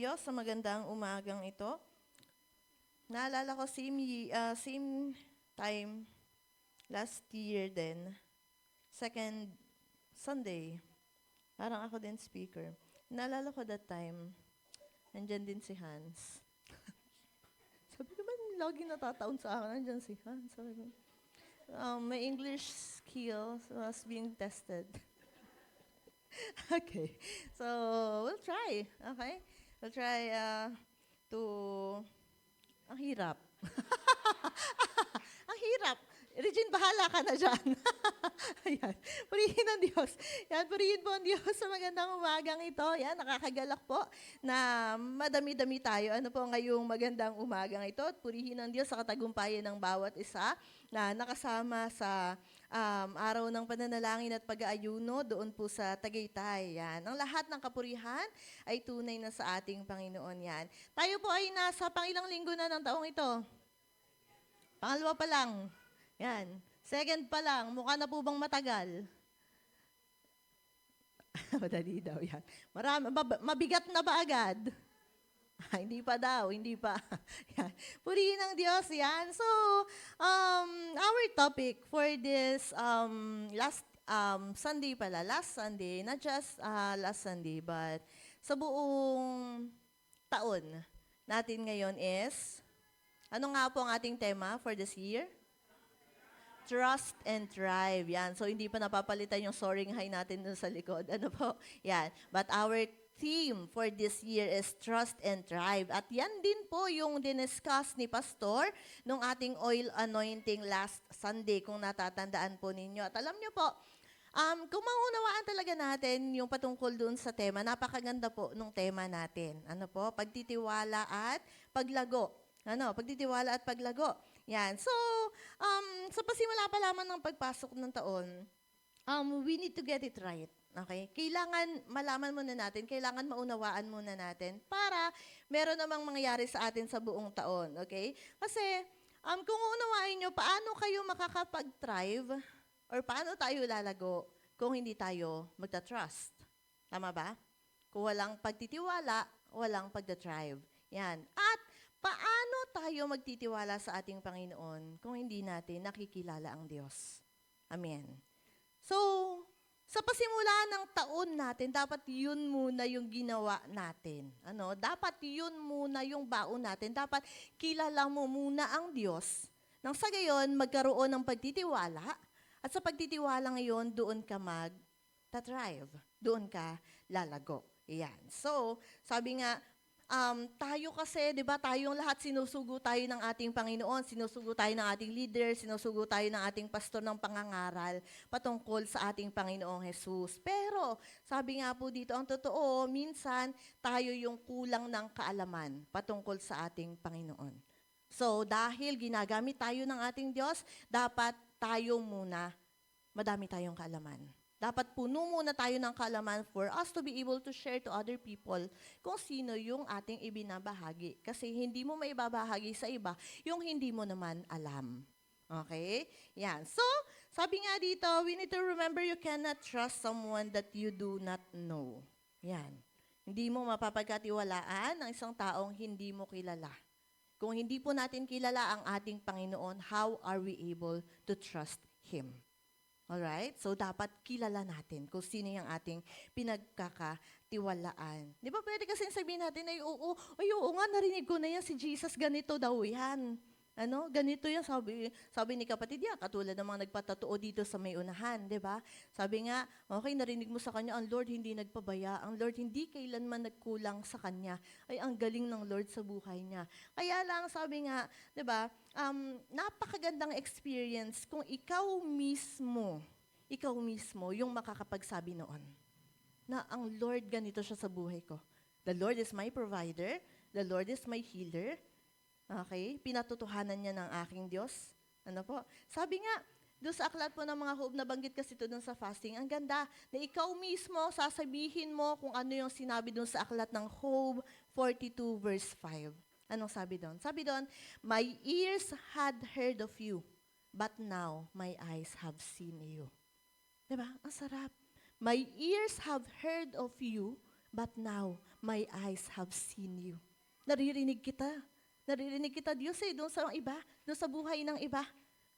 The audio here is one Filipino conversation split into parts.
Diyos sa magandang umagang ito. Naalala ko same time last year din, second Sunday, parang ako din speaker. Naalala ko that time, nandyan din si Hans. Sabi ko ba, lagi natataon sa akin, nandyan si Hans. Sabi ko, my English skills was being tested. Okay, so we'll try, okay? We'll try to... Ang hirap. Ang hirap. Regine, bahala ka na dyan. Ayan. Purihin ang Diyos. Yan, purihin po ang Diyos sa magandang umagang ito. Yan, nakakagalak po na madami-dami tayo. Ano po ngayong magandang umagang ito? At purihin ang Diyos sa katagumpayan ng bawat isa na nakasama sa araw ng pananalangin at pag-aayuno doon po sa Tagaytay. Yan. Ang lahat ng kapurihan ay tunay na sa ating Panginoon. Yan. Tayo po ay nasa pangilang linggo na ng taong ito. Pangalawa pa lang. Yan. Second pa lang. Mukha na po bang matagal? Madali daw yan. Mabigat na ba agad? Hindi pa daw, hindi pa. Yan. Purihin ng Diyos yan. So, our topic for this last Sunday pala, last Sunday, not just last Sunday, but sa buong taon natin ngayon is, ano nga po ang ating tema for this year? Trust and thrive. Yan. So, hindi pa napapalitan yung soaring high natin dun sa likod. Ano po? Yan. But our theme for this year is trust and thrive. At yan din po yung diniscuss ni Pastor nung ating oil anointing last Sunday, kung natatandaan po ninyo. At alam nyo po, kung maunawaan talaga natin yung patungkol doon sa tema, napakaganda po nung tema natin. Ano po? Pagtitiwala at paglago. Ano? Pagtitiwala at paglago. Yan. So, sa pasimula pa lamang ng pagpasok ng taon, we need to get it right. Okay? Kailangan malaman muna natin, kailangan maunawaan muna natin para meron namang mangyayari sa atin sa buong taon. Okay? Kasi, kung uunawain nyo, paano kayo makakapag-thrive or paano tayo lalago kung hindi tayo magta-trust? Tama ba? Kung walang pagtitiwala, walang pagta-thrive. Yan. At paano tayo magtitiwala sa ating Panginoon kung hindi natin nakikilala ang Diyos? Amen. So, sa pasimula ng taon natin, dapat yun muna yung ginawa natin. Ano? Dapat yun muna yung baon natin. Dapat kilala mo muna ang Diyos. Nang sa gayon, magkaroon ng pagtitiwala. At sa pagtitiwala ngayon, doon ka mag-thrive. Doon ka lalago. Yan. So, sabi nga, tayo kasi, di ba, tayong lahat sinusugo tayo ng ating Panginoon, sinusugo tayo ng ating leader, sinusugo tayo ng ating pastor ng pangangaral patungkol sa ating Panginoong Jesus. Pero, sabi nga po dito, ang totoo, minsan tayo yung kulang ng kaalaman patungkol sa ating Panginoon. So, dahil ginagamit tayo ng ating Diyos, dapat tayo muna, madami tayong kaalaman. Dapat puno muna tayo ng kaalaman for us to be able to share to other people kung sino yung ating ibinabahagi. Kasi hindi mo maibabahagi sa iba yung hindi mo naman alam. Okay? Yan. So, sabi nga dito, we need to remember you cannot trust someone that you do not know. Yan. Hindi mo mapapagkatiwalaan ng isang taong hindi mo kilala. Kung hindi po natin kilala ang ating Panginoon, how are we able to trust Him? Alright? So, dapat kilala natin kung sino yung ating pinagkakatiwalaan. Di ba pwede kasi sabihin natin, ay oo nga, narinig ko na yan, si Jesus, ganito daw yan. Ano? Ganito yan, sabi ni kapatid yan, katulad ng mga nagpatotoo dito sa may unahan, di ba? Sabi nga, okay, narinig mo sa kanya, ang Lord hindi nagpabaya, ang Lord hindi kailanman nagkulang sa kanya. Ay, ang galing ng Lord sa buhay niya. Kaya lang, sabi nga, di ba, napakagandang experience kung ikaw mismo yung makakapagsabi noon na ang Lord ganito siya sa buhay ko. The Lord is my provider, the Lord is my healer. Okay? Pinatutuhanan niya ng aking Diyos. Ano po? Sabi nga, doon sa aklat po ng mga Hope, nabanggit kasi ito doon sa fasting, ang ganda na ikaw mismo, sasabihin mo kung ano yung sinabi doon sa aklat ng Hope 42 verse 5. Anong sabi doon? Sabi doon, my ears had heard of you, but now my eyes have seen you. Diba? Ang sarap. My ears have heard of you, but now my eyes have seen you. Naririnig kita. Naririnig kita, Diyos doon sa iba, doon sa buhay ng iba.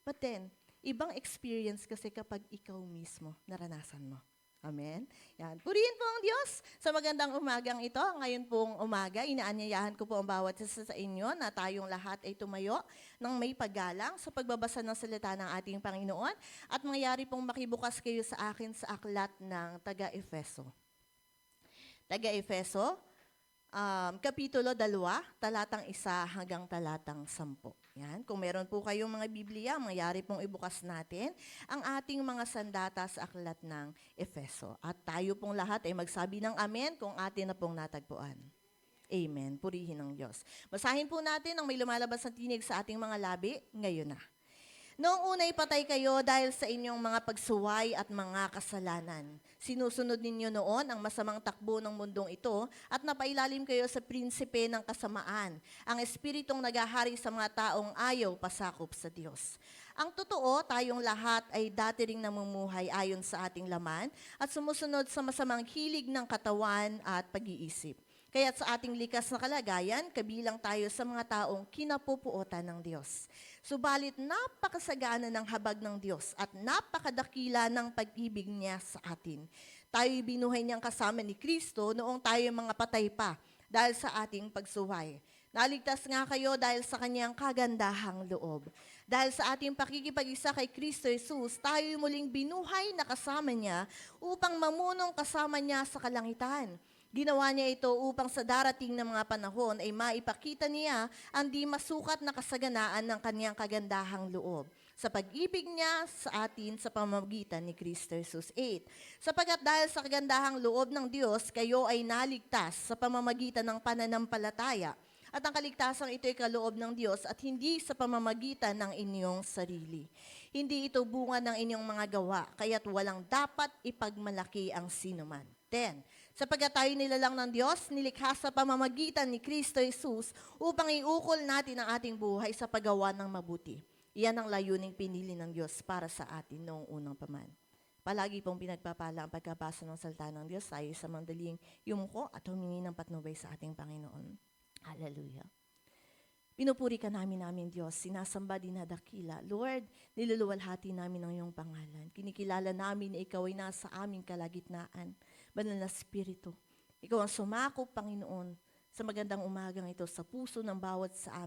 But then, ibang experience kasi kapag ikaw mismo naranasan mo. Amen? Yan. Purihin po ang Diyos sa magandang umagang ito. Ngayon pong umaga, inaanyayahan ko po ang bawat isa sa inyo na tayong lahat ay tumayo ng may paggalang sa pagbabasa ng salita ng ating Panginoon at mangyari pong makibukas kayo sa akin sa aklat ng taga-Efeso. Taga-Efeso, Kapitulo 2, talatang 1 hanggang talatang 10. Yan. Kung meron po kayong mga Biblia, mayari pong ibukas natin ang ating mga sandata sa aklat ng Efeso. At tayo pong lahat ay magsabi ng amen kung atin na pong natagpuan. Amen. Purihin ng Diyos. Basahin po natin ang may lumalabas na tinig sa ating mga labi ngayon na. Noong una'y patay kayo dahil sa inyong mga pagsuway at mga kasalanan. Sinusunod ninyo noon ang masamang takbo ng mundong ito at napailalim kayo sa prinsipe ng kasamaan, ang espiritong nagahari sa mga taong ayaw pasakop sa Diyos. Ang totoo, tayong lahat ay dati ring namumuhay ayon sa ating laman at sumusunod sa masamang hilig ng katawan at pag-iisip. Kaya't sa ating likas na kalagayan, kabilang tayo sa mga taong kinapupuotan ng Diyos. Subalit napakasagana ng habag ng Diyos at napakadakila ng pag-ibig niya sa atin. Tayo'y binuhay niyang kasama ni Kristo noong tayo'y mga patay pa dahil sa ating pagsuway. Naligtas nga kayo dahil sa kanyang kagandahang loob. Dahil sa ating pakikipag-isa kay Kristo Jesus, tayo'y muling binuhay na kasama niya upang mamunong kasama niya sa kalangitan. Ginawa niya ito upang sa darating na mga panahon ay maipakita niya ang di masukat na kasaganaan ng kanyang kagandahang loob sa pag-ibig niya sa atin sa pamamagitan ni Kristo Jesus 8. Sapagat dahil sa kagandahang loob ng Diyos, kayo ay naligtas sa pamamagitan ng pananampalataya. At ang kaligtasan ito ay kaloob ng Diyos at hindi sa pamamagitan ng inyong sarili. Hindi ito bunga ng inyong mga gawa, kaya't walang dapat ipagmalaki ang sinuman. 10. Sapagkat tayo nilalang ng Diyos, nilikha sa pamamagitan ni Kristo Jesus upang iukol natin ang ating buhay sa paggawa ng mabuti. Iyan ang layuning pinili ng Diyos para sa atin noong unang paman. Palagi pong pinagpapala ang pagkabasa ng salita ng Diyos tayo sa mandaling yumuko at humingi ng patnubay sa ating Panginoon. Hallelujah. Pinupuri ka namin Diyos, sinasamba dinadakila. Lord, niluluwalhati namin ang iyong pangalan. Kinikilala namin na ikaw ay nasa aming kalagitnaan. Banal na Espiritu, ikaw ang sumakop, Panginoon, sa magandang umagang ito, sa puso ng bawat sa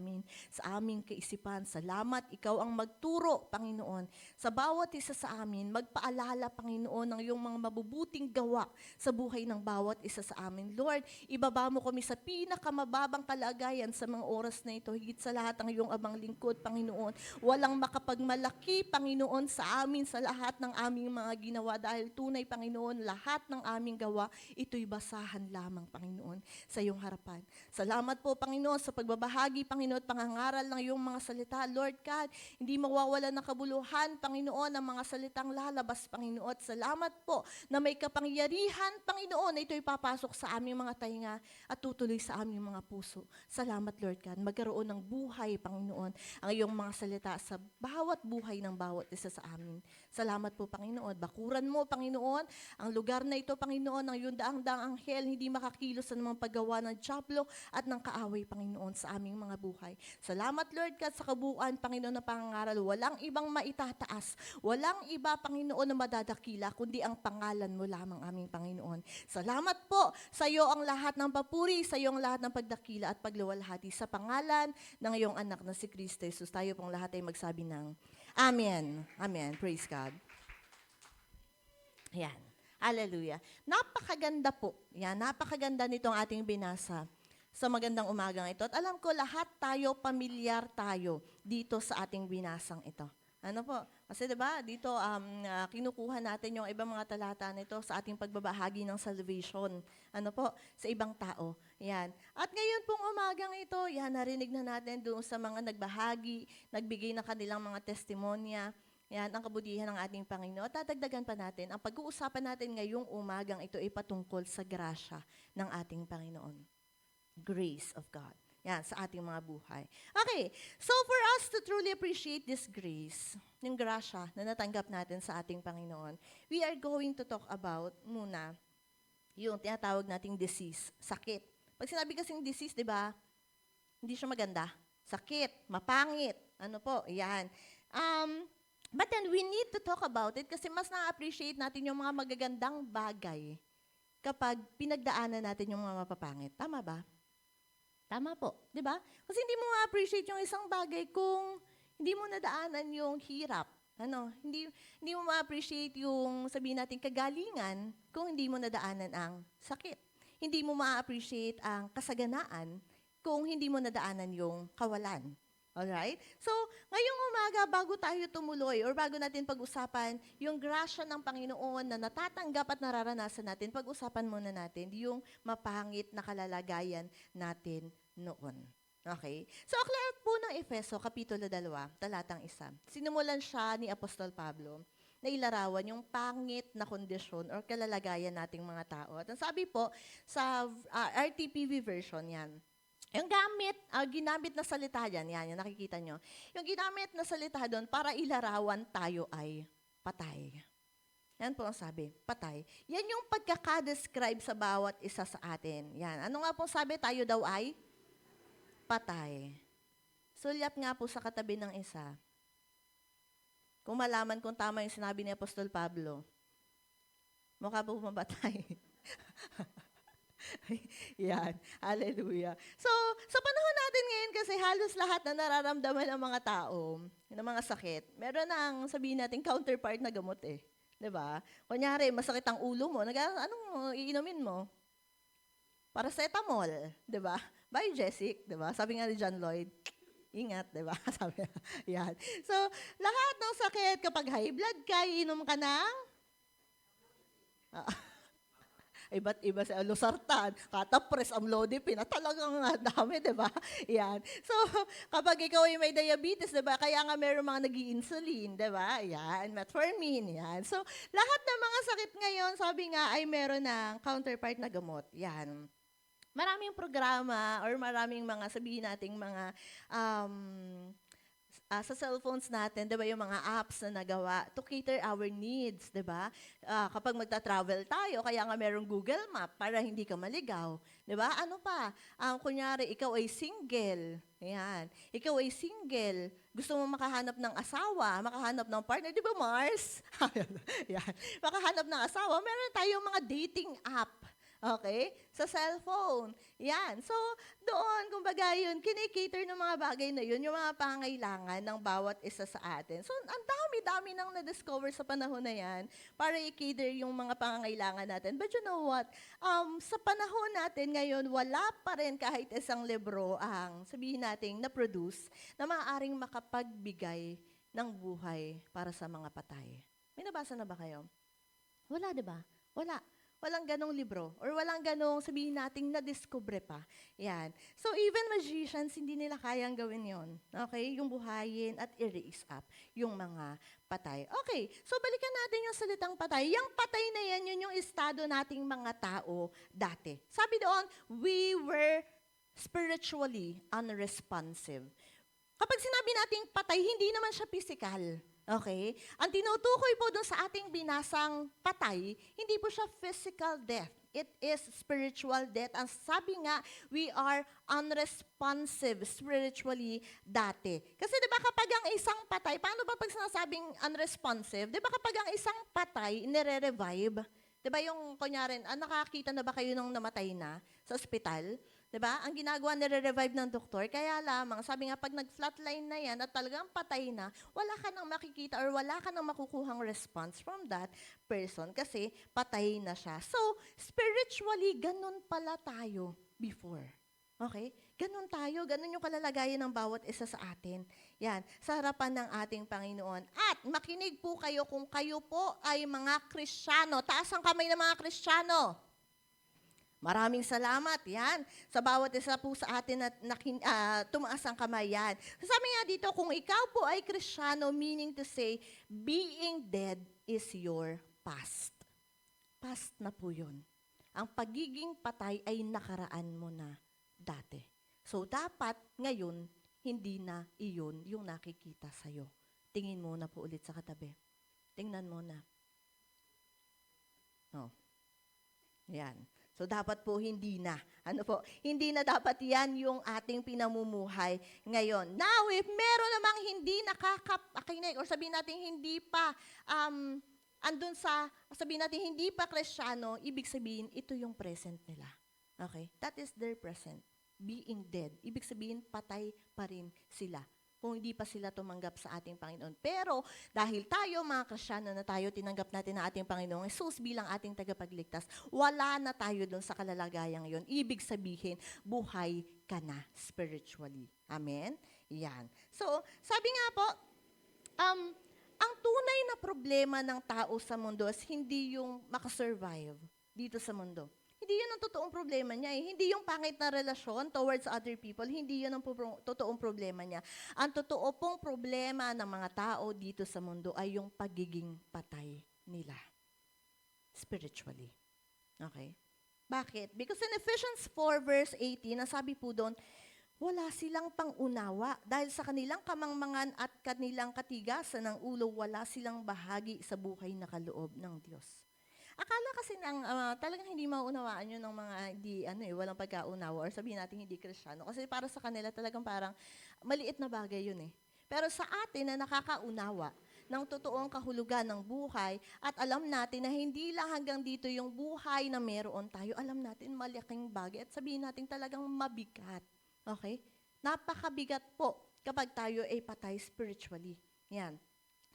aming kaisipan. Salamat, ikaw ang magturo, Panginoon, sa bawat isa sa amin, magpaalala, Panginoon, ng iyong mga mabubuting gawa sa buhay ng bawat isa sa amin. Lord, ibaba mo kami sa pinakamababang kalagayan sa mga oras na ito, higit sa lahat ang iyong abang lingkod, Panginoon. Walang makapagmalaki, Panginoon, sa amin, sa lahat ng aming mga ginawa, dahil tunay, Panginoon, lahat ng aming gawa, ito'y basahan lamang, Panginoon, sa iyong harapan. Salamat po, Panginoon, sa pagbabahagi, Panginoon, at pangangaral ng iyong mga salita. Lord God, hindi mawawala ng kabuluhan, Panginoon, ang mga salitang lalabas, Panginoon. At salamat po na may kapangyarihan, Panginoon, na ito'y papasok sa aming mga tainga at tutuloy sa aming mga puso. Salamat, Lord God. Magkaroon ng buhay, Panginoon, ang iyong mga salita sa bawat buhay ng bawat isa sa amin. Salamat po, Panginoon. Bakuran mo, Panginoon, ang lugar na ito, Panginoon, ang iyong daang-daang anghel, hindi makakilos sa mga paggawa ng job at ng kaaway, Panginoon, sa aming mga buhay. Salamat, Lord God, sa kabuuan, Panginoon, na pangangaral. Walang ibang maitataas. Walang iba, Panginoon, na madadakila, kundi ang pangalan mo lamang, aming Panginoon. Salamat po sa iyo ang lahat ng papuri, sa iyo ang lahat ng pagdakila at pagluwalhati sa pangalan ng iyong anak na si Kristo Jesus. Tayo pong lahat ay magsabi ng Amen. Amen. Praise God. Ayan. Hallelujah. Napakaganda po. Yan, napakaganda nitong ating binasa sa magandang umagang ito. At alam ko, lahat tayo, pamilyar tayo dito sa ating binasang ito. Ano po? Kasi diba, dito kinukuha natin yung ibang mga talata nito sa ating pagbabahagi ng salvation. Ano po? Sa ibang tao. Yan. At ngayon pong umagang ito, yan, narinig na natin doon sa mga nagbahagi, nagbigay na kanilang mga testimonya. Yan, ang kabutihan ng ating Panginoon. Tatagdagan pa natin, ang pag-uusapan natin ngayong umagang ito ay patungkol sa grasya ng ating Panginoon. Grace of God. Yan, sa ating mga buhay. Okay, so for us to truly appreciate this grace, yung grasya na natanggap natin sa ating Panginoon, we are going to talk about muna Yung tinatawag nating disease, sakit. Pag sinabi kasing disease, di ba, hindi siya maganda. Sakit, mapangit, ano po, yan. But then we need to talk about it kasi mas na-appreciate natin yung mga magagandang bagay kapag pinagdaanan natin yung mga mapapangit. Tama ba? Tama po, di ba? Kasi hindi mo ma-appreciate yung isang bagay kung hindi mo nadaanan yung hirap. Hindi mo ma-appreciate yung sabihin natin kagalingan kung hindi mo nadaanan ang sakit. Hindi mo ma-appreciate ang kasaganaan kung hindi mo nadaanan yung kawalan. Alright? So, ngayong umaga, bago tayo tumuloy or bago natin pag-usapan yung grasya ng Panginoon na natatanggap at nararanasan natin, pag-usapan muna natin yung mapangit na kalalagayan natin noon. Okay? So, aklat po ng Efeso, Kapitulo 2, talatang 1. Sinimulan siya ni Apostol Pablo na ilarawan yung pangit na kondisyon or kalalagayan nating mga tao. At ang sabi po sa RTPV version yan, yung ginamit na salita yan, yung nakikita nyo. Yung ginamit na salita doon para ilarawan tayo ay patay. Yan po ang sabi, patay. Yan yung pagkakadescribe sa bawat isa sa atin. Yan. Ano nga po sabi, tayo daw ay patay. Sulyap nga po sa katabi ng isa. Kung malaman kung tama yung sinabi ni Apostol Pablo, mukha po mabatay. Yan. Hallelujah. So, sa panahon natin ngayon kasi halos lahat na nararamdaman ng mga tao, ng mga sakit, meron ang sabihin natin counterpart na gamot eh. 'Di ba? Kunyari, masakit ang ulo mo, anong iinumin mo? Paracetamol, 'di ba? Biogesic, 'di ba? Sabi nga ni John Lloyd, ingat, 'di ba? Sabi yan. So, lahat ng sakit kapag high blood ka, iinom ka ng iba't iba sa losartan, catapres, amlodipine, talagang dami, di ba? Yan. So, kapag ikaw ay may diabetes, di ba? Kaya nga meron mga nag-i-insulin, di ba? Yan, metformin, yan. So, lahat ng mga sakit ngayon, sabi nga, ay meron ng counterpart na gamot. Yan. Maraming programa or maraming mga sabihin nating mga sa cellphones natin, 'di ba, yung mga apps na nagawa to cater our needs, 'di ba? Kapag magta-travel tayo, kaya nga merong Google Map para hindi ka maligaw, 'di ba? Ano pa? Kunyari ikaw ay single. Ayan. Ikaw ay single. Gusto mo makahanap ng asawa, makahanap ng partner, 'di ba, Mars? Yan. Makahanap ng asawa, meron tayong mga dating app. Okay? Sa cellphone. Yan. So, doon, kumbaga yun, kinikater ng mga bagay na yun, yung mga pangailangan ng bawat isa sa atin. So, ang dami-dami nang na-discover sa panahon na yan para i-cater yung mga pangailangan natin. But you know what? Sa panahon natin ngayon, wala pa rin kahit isang libro ang, sabihin natin, na-produce na maaaring makapagbigay ng buhay para sa mga patay. May nabasa na ba kayo? Wala, di ba? Wala. Walang ganong libro or walang ganong sabihin nating na-discover pa. Yan. So even magicians, hindi nila kayang gawin yon. Okay? Yung buhayin at i-raise up yung mga patay. Okay. So balikan natin yung salitang patay. Yung patay na yan, yun yung estado nating mga tao dati. Sabi doon, we were spiritually unresponsive. Kapag sinabi nating patay, hindi naman siya physical. Okay? Ang tinutukoy po doon sa ating binasang patay, hindi po siya physical death. It is spiritual death. Ang sabi nga, we are unresponsive spiritually dati. Kasi di ba kapag ang isang patay, paano ba pag sinasabing unresponsive? Di ba kapag ang isang patay, nire-revive? Di ba yung, kunyari, nakakita na ba kayo nung namatay na sa ospital? Diba? Ang ginagawa, nire-revive ng doktor. Kaya lamang, sabi nga, pag nag-flatline na yan at talagang patay na, wala ka nang makikita or wala ka nang makukuhang response from that person kasi patay na siya. So, spiritually, ganun pala tayo before. Okay? Ganun tayo. Ganun yung kalalagayan ng bawat isa sa atin. Yan. Sa harapan ng ating Panginoon. At makinig po kayo kung kayo po ay mga Kristiyano. Taas ang kamay ng mga Kristiyano. Maraming salamat, yan. Sa bawat isa po sa atin na tumaas ang kamay, yan. Sabi nga dito, kung ikaw po ay Kristiyano, meaning to say, being dead is your past. Past na po yun. Ang pagiging patay ay nakaraan mo na dati. So, dapat ngayon, hindi na iyon yung nakikita sa'yo. Tingin mo na po ulit sa katabi. Tingnan mo na. Oh. Yan. So dapat po hindi na. Ano po? Hindi na dapat yan yung ating pinamumuhay ngayon. Now, if meron namang hindi nakakapakinig or sabihin natin hindi pa andun sa, sabihin natin hindi pa Kristiyano, ibig sabihin ito yung present nila. Okay? That is their present. Being dead. Ibig sabihin patay pa rin sila kung hindi pa sila tumanggap sa ating Panginoon. Pero dahil tayo, mga Kristiyano na tayo, tinanggap natin na ating Panginoong Jesus bilang ating tagapagligtas, wala na tayo doon sa kalalagayang yon. Ibig sabihin, buhay ka na spiritually. Amen? Yan. So, sabi nga po, ang tunay na problema ng tao sa mundo is hindi yung makasurvive dito sa mundo. Hindi yun ang totoong problema niya. Hindi yung pangit na relasyon towards other people, hindi yun ang totoong problema niya. Ang totoo pong problema ng mga tao dito sa mundo ay yung pagiging patay nila. Spiritually. Okay? Bakit? Because in Ephesians 4 verse 18, nasabi po doon, wala silang pangunawa dahil sa kanilang kamangmangan at kanilang katigasan ng ulo, wala silang bahagi sa buhay na kaloob ng Diyos. Akala kasi talagang hindi maunawaan yun ng mga walang pagkaunawa or sabihin natin hindi Kristiyano. Kasi para sa kanila talagang parang maliit na bagay yun eh. Pero sa atin na nakakaunawa ng totoong kahulugan ng buhay at alam natin na hindi lang hanggang dito yung buhay na meron tayo, alam natin malaking bagay at sabihin natin talagang mabigat. Okay? Napakabigat po kapag tayo ay patay spiritually. Yan.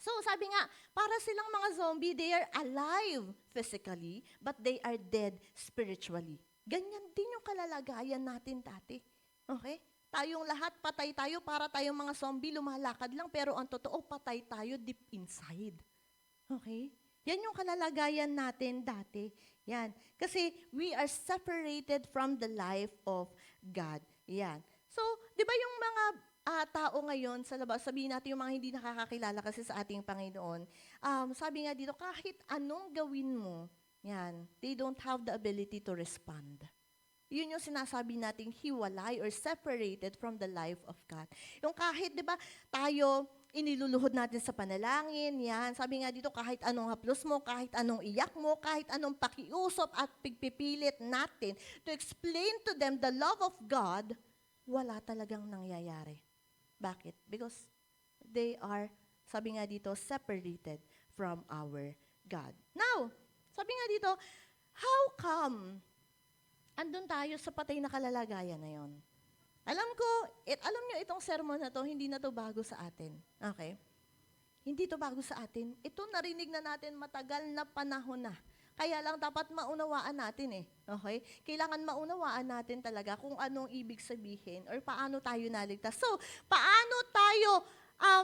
So, sabi nga, para silang mga zombie, they are alive physically, but they are dead spiritually. Ganyan din yung kalalagayan natin dati. Okay? Tayong lahat, patay tayo, para tayong mga zombie, lumalakad lang, pero ang totoo, patay tayo deep inside. Okay? Yan yung kalalagayan natin dati. Yan. Kasi we are separated from the life of God. Yan. So, di ba yung mga tao ngayon sa labas, sabihin natin yung mga hindi nakakakilala kasi sa ating Panginoon, sabi nga dito, kahit anong gawin mo, yan, they don't have the ability to respond. Yun yung sinasabi nating hiwalay or separated from the life of God. Yung kahit, di ba, tayo, iniluluhod natin sa panalangin, yan, sabi nga dito, kahit anong haplos mo, kahit anong iyak mo, kahit anong pakiusap at pigpipilit natin to explain to them the love of God, wala talagang nangyayari. Bakit? Because they are, sabi nga dito, separated from our God. Now, sabi nga dito, how come andun tayo sa patay na kalalagayan na yon? Alam nyo itong sermon na to, hindi na to bago sa atin. Okay? Hindi to bago sa atin. Ito narinig na natin matagal na panahon na. Kaya lang dapat maunawaan natin eh. Okay? Kailangan maunawaan natin talaga kung anong ibig sabihin or paano tayo naligtas. So, paano tayo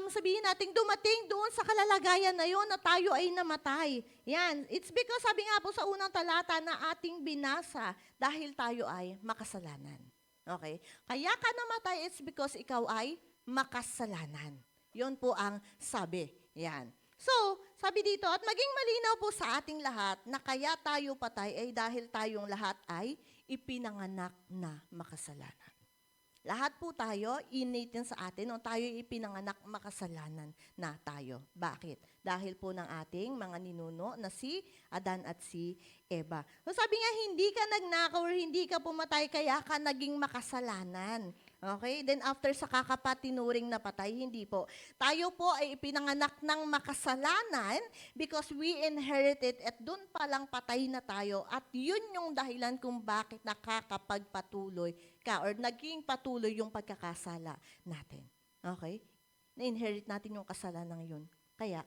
sabihin natin dumating doon sa kalalagayan na yon na tayo ay namatay. Yan. It's because sabi nga po sa unang talata na ating binasa dahil tayo ay makasalanan. Okay? Kaya ka namatay, it's because ikaw ay makasalanan. Yon po ang sabi. Yan. So, sabi dito, at maging malinaw po sa ating lahat na kaya tayo patay ay dahil tayong lahat ay ipinanganak na makasalanan. Lahat po tayo, innate yan sa atin, nung tayo ipinanganak, makasalanan na tayo. Bakit? Dahil po ng ating mga ninuno na si Adan at si Eva. So sabi nga, hindi ka nagnakaw or hindi ka pumatay, kaya ka naging makasalanan. Okay? Then after sa kakapatinuring na patay, hindi po. Tayo po ay ipinanganak ng makasalanan because we inherited at doon palang patay na tayo at yun yung dahilan kung bakit nakakapagpatuloy ka or naging patuloy yung pagkakasala natin. Okay? Na-inherit natin yung kasalanan yun. Kaya,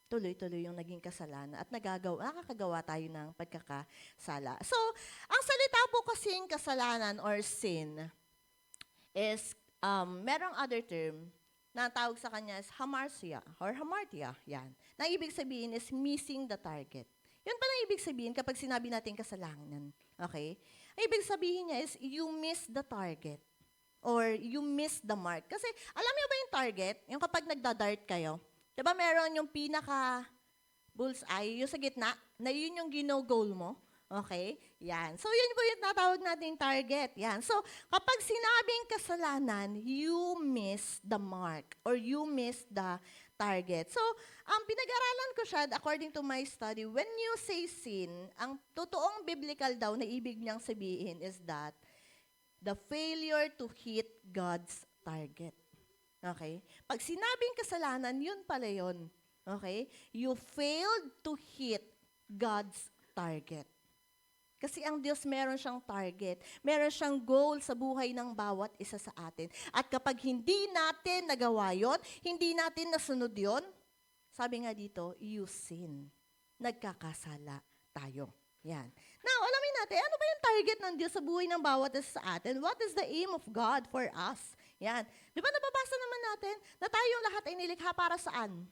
tuloy-tuloy yung naging kasalanan at nakakagawa tayo ng pagkakasala. So, ang salita po kasing kasalanan or sin is, merong other term na tawag sa kanya is hamartia or hamartia. Yan. Na ibig sabihin is missing the target. Yun pala ibig sabihin kapag sinabi natin kasalanan. Okay? Ang ibig sabihin niya is you miss the target or you miss the mark. Kasi alam niyo ba yung target? Yung kapag nagda-dart kayo, di ba meron yung pinaka bullseye, yung sa gitna, na yun yung gino-goal mo? Okay? Yan. So, yun po yung natawag nating target. Yan. So, kapag sinabing kasalanan, you miss the mark or you miss the target. So, ang pinag-aralan ko siya, according to my study, when you say sin, ang totoong biblical daw na ibig niyang sabihin is that the failure to hit God's target. Okay? Pag sinabing kasalanan, yun pala yun. Okay? You failed to hit God's target. Kasi ang Diyos meron siyang target. Meron siyang goal sa buhay ng bawat isa sa atin. At kapag hindi natin nagawa yon, hindi natin nasunod yon, sabi nga dito, you sin. Nagkakasala tayo. Yan. Now, alamin natin, ano ba yung target ng Diyos sa buhay ng bawat isa sa atin? What is the aim of God for us? Yan. Di ba nababasa naman natin na tayong lahat ay nilikha para saan?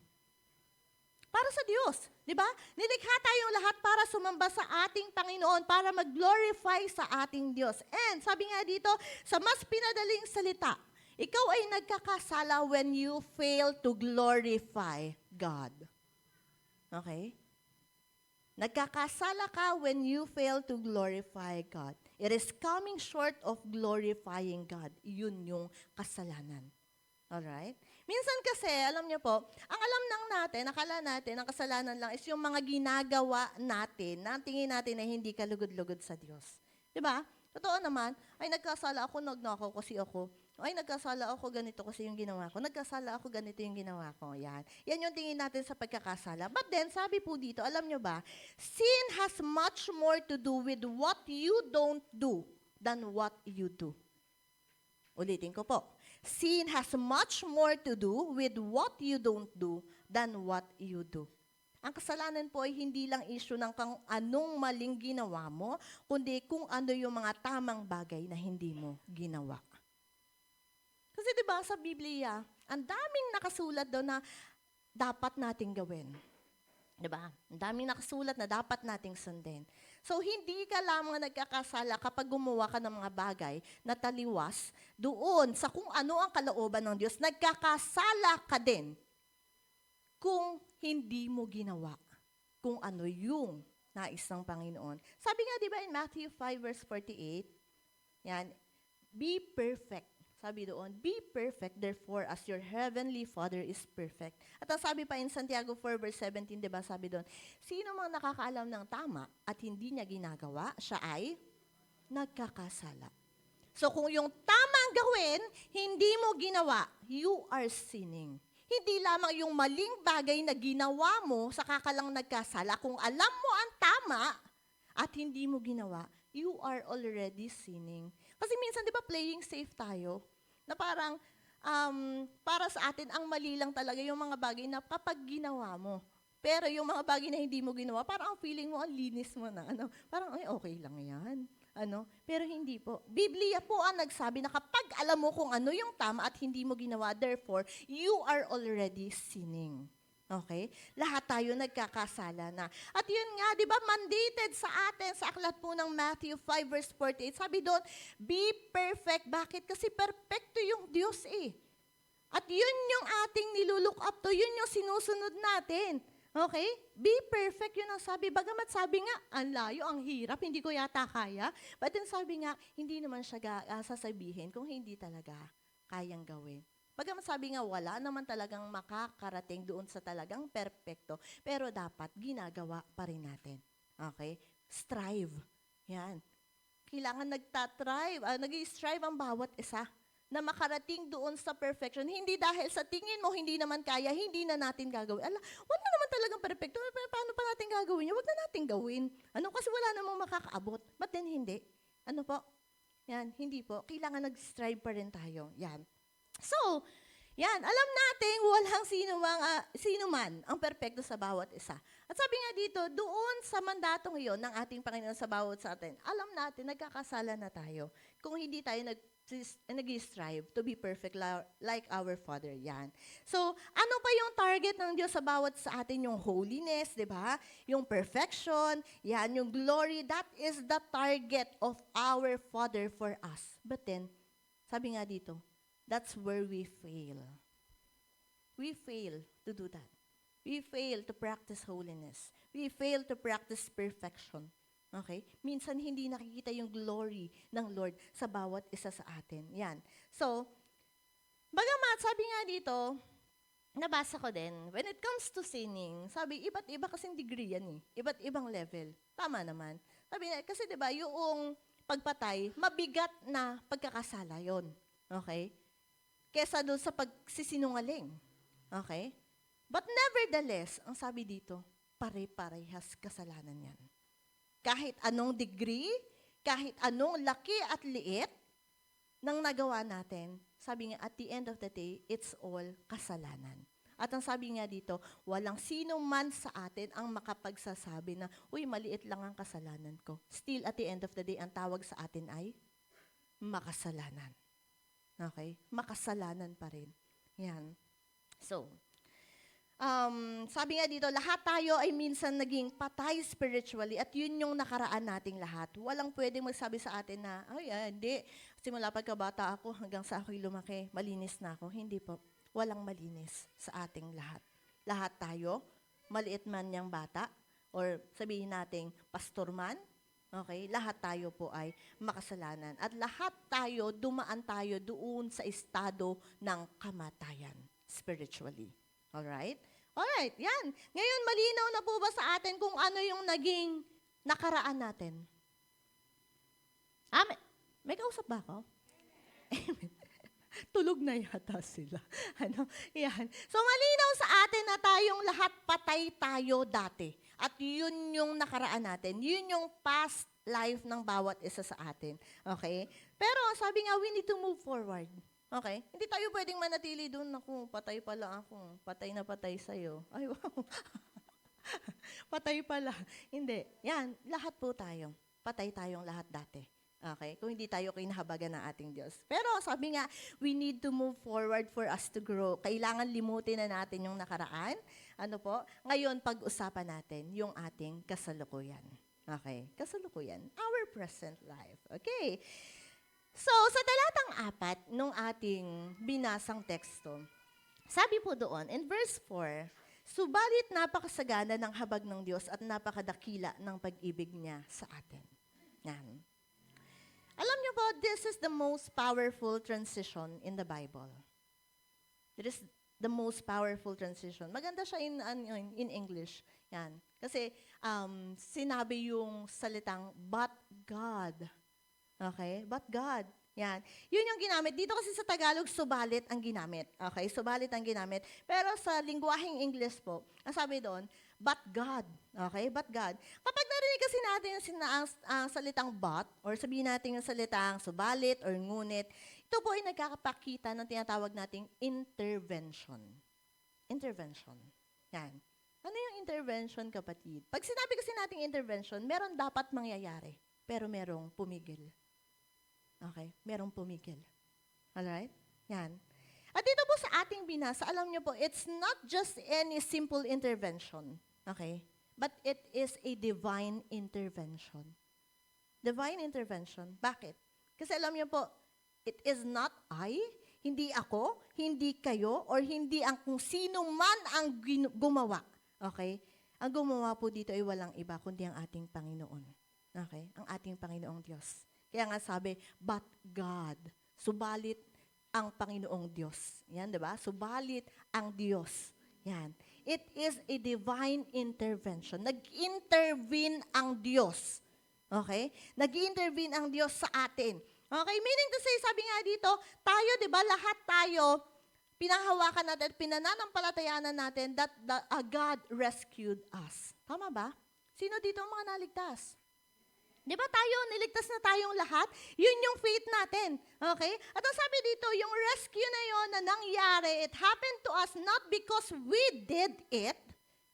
Para sa Diyos, di ba? Nilikha tayong lahat para sumamba sa ating Panginoon, para mag-glorify sa ating Diyos. And sabi nga dito, sa mas pinadaling salita, ikaw ay nagkakasala when you fail to glorify God. Okay? Nagkakasala ka when you fail to glorify God. It is coming short of glorifying God. Yun yung kasalanan. Alright? Minsan kasi, alam niyo po, ang alam lang natin, akala natin, ang kasalanan lang is yung mga ginagawa natin na tingin natin na hindi kalugod-lugod sa Diyos. Di ba? Totoo naman, ay nagkasala ako, nagnakaw kasi ako. Ay nagkasala ako, ganito kasi yung ginawa ko. Nagkasala ako, ganito yung ginawa ko. Yan. Yan yung tingin natin sa pagkakasala. But then, sabi po dito, alam niyo ba, sin has much more to do with what you don't do than what you do. Ulitin ko po. Sin has much more to do with what you don't do than what you do. Ang kasalanan po ay hindi lang issue ng kung anong maling ginawa mo, kundi kung ano yung mga tamang bagay na hindi mo ginawa. Kasi 'di ba sa Biblia, ang daming nakasulat daw na dapat nating gawin. 'Di ba? Ang daming nakasulat na dapat nating sundin. So, hindi ka lamang nagkakasala kapag gumawa ka ng mga bagay na taliwas doon sa kung ano ang kalooban ng Diyos. Nagkakasala ka din kung hindi mo ginawa kung ano yung nais ng Panginoon. Sabi nga, di ba, in Matthew 5 verse 48, yan, be perfect. Sabi doon, be perfect, therefore, as your heavenly Father is perfect. At ang sabi pa in Santiago 4 verse 17, di ba, sabi doon, sino mang nakakaalam ng tama at hindi niya ginagawa, siya ay nagkakasala. So kung yung tamang gawin, hindi mo ginawa, you are sinning. Hindi lamang yung maling bagay na ginawa mo, saka ka lang nagkasala. Kung alam mo ang tama at hindi mo ginawa, you are already sinning. Kasi minsan, di ba, playing safe tayo? Na parang, para sa atin, ang mali lang talaga yung mga bagay na kapag ginawa mo. Pero yung mga bagay na hindi mo ginawa, parang ang feeling mo, ang linis mo na. Parang, ay, okay lang yan. Pero hindi po. Biblia po ang nagsabi na kapag alam mo kung ano yung tama at hindi mo ginawa, therefore, you are already sinning. Okay? Lahat tayo nagkakasala na. At yun nga, di ba, mandated sa atin sa aklat po ng Matthew 5 verse 48, sabi doon, be perfect. Bakit? Kasi perfecto yung Diyos eh. At yun yung ating nilulook up to, yun yung sinusunod natin. Okay? Be perfect, yun ang sabi. Bagamat sabi nga, ang layo, ang hirap, hindi ko yata kaya. But then sabi nga, hindi naman siya sasabihin kung hindi talaga kayang gawin. Bagamat sabi nga, wala naman talagang makakarating doon sa talagang perpekto, pero dapat ginagawa pa rin natin. Okay? Strive. Yan. Kailangan nag-strive ang bawat isa na makarating doon sa perfection. Hindi dahil sa tingin mo, hindi naman kaya, hindi na natin gagawin. Wala naman talagang perfecto. Paano pa natin gagawin yun? Huwag na natin gawin. Kasi wala namang makakaabot. But then hindi. Ano po? Yan, hindi po. Kailangan nag-strive pa rin tayo. Yan. So, yan, alam natin walang sino man ang perpekto sa bawat isa. At sabi nga dito, doon sa mandatong iyon ng ating Panginoon sa bawat sa atin, alam natin, nagkakasala na tayo kung hindi tayo nag-strive to be perfect like our Father. Yan. So, ano pa yung target ng Diyos sa bawat sa atin? Yung holiness, di ba? Yung perfection, yan, yung glory, that is the target of our Father for us. But then, sabi nga dito, that's where we fail. We fail to do that. We fail to practice holiness. We fail to practice perfection. Okay? Minsan hindi nakikita yung glory ng Lord sa bawat isa sa atin. Yan. So, bagamat sabi nga dito, nabasa ko din, when it comes to sinning, sabi, iba't iba kasing degree yan eh. Iba't ibang level. Tama naman. Sabi na, kasi diba, yung pagpatay, mabigat na pagkakasala yon. Okay? Kesa doon sa pagsisinungaling. Okay? But nevertheless, ang sabi dito, pare-parehas kasalanan yan. Kahit anong degree, kahit anong laki at liit ng nagawa natin, sabi nga, at the end of the day, it's all kasalanan. At ang sabi nga dito, walang sino man sa atin ang makapagsasabi na, uy, maliit lang ang kasalanan ko. Still, at the end of the day, ang tawag sa atin ay makasalanan. Okay? Makasalanan pa rin. Yan. So, sabi nga dito, lahat tayo ay minsan naging patay spiritually at yun yung nakaraan nating lahat. Walang pwedeng magsabi sa atin na, ay, hindi. Simula pagkabata ako hanggang sa ako'y lumaki, malinis na ako. Hindi po. Walang malinis sa ating lahat. Lahat tayo, maliit man niyang bata, or sabihin nating pastor man, okay, lahat tayo po ay makasalanan. At lahat tayo, dumaan tayo doon sa estado ng kamatayan spiritually. Alright? Alright, yan. Ngayon, malinaw na po ba sa atin kung ano yung naging nakaraan natin? May kausap ba ako? Tulog na yata sila. Yan. So, malinaw sa atin na tayong lahat patay tayo dati. At yun yung nakaraan natin. Yun yung past life ng bawat isa sa atin. Okay? Pero sabi nga, we need to move forward. Okay? Hindi tayo pwedeng manatili doon. Naku, patay pala ako. Patay na patay sa'yo. Ay, wow. Patay pala. Hindi. Yan, lahat po tayo. Patay tayong lahat dati. Okay? Kung hindi tayo kinahabagan ng ating Diyos. Pero sabi nga, we need to move forward for us to grow. Kailangan limutin na natin yung nakaraan. Ano po? Ngayon, pag-usapan natin yung ating kasalukuyan. Okay? Kasalukuyan. Our present life. Okay? So, sa talatang 4 nung ating binasang teksto, sabi po doon, in verse 4, subalit napakasagana ng habag ng Diyos at napakadakila ng pag-ibig niya sa atin. Yan. Alam niyo po, this is the most powerful transition in the Bible. It is the most powerful transition. Maganda siya in English. Yan. Kasi sinabi yung salitang, but God. Okay? But God. Yan. Yun yung ginamit. Dito kasi sa Tagalog, subalit ang ginamit. Okay? Subalit ang ginamit. Pero sa lingwaheng English po, ang sabi doon, but God. Okay? But God. Kapag narinig kasi natin ang salitang but, or sabihin natin yung salitang subalit or ngunit, ito po ay nagkakapakita ng tinatawag nating intervention. Intervention. Yan. Ano yung intervention, kapatid? Pag sinabi kasi nating intervention, meron dapat mangyayari, pero merong pumigil. Okay? Merong pumigil. Alright? Yan. At dito po sa ating binasa, alam niyo po, it's not just any simple intervention. Okay? But it is a divine intervention. Divine intervention. Bakit? Kasi alam niyo po, it is not I, hindi ako, hindi kayo, or hindi ang kung sino man ang gumawa. Okay? Ang gumawa po dito ay walang iba, kundi ang ating Panginoon. Okay? Ang ating Panginoong Diyos. Kaya nga sabi, but God. Subalit ang Panginoong Diyos. Yan, di ba? Subalit ang Diyos. Yan. It is a divine intervention. Nag-intervene ang Diyos. Okay? Nag-intervene ang Diyos sa atin. Okay? Meaning to say, sabi nga dito, tayo, di ba, lahat tayo, pinahawakan natin at pinananampalatayanan natin that God rescued us. Tama ba? Sino dito ang mga naligtas? Di ba tayo, niligtas na tayong lahat? Yun yung faith natin. Okay? At ang sabi dito, yung rescue na yon na nangyari, it happened to us not because we did it.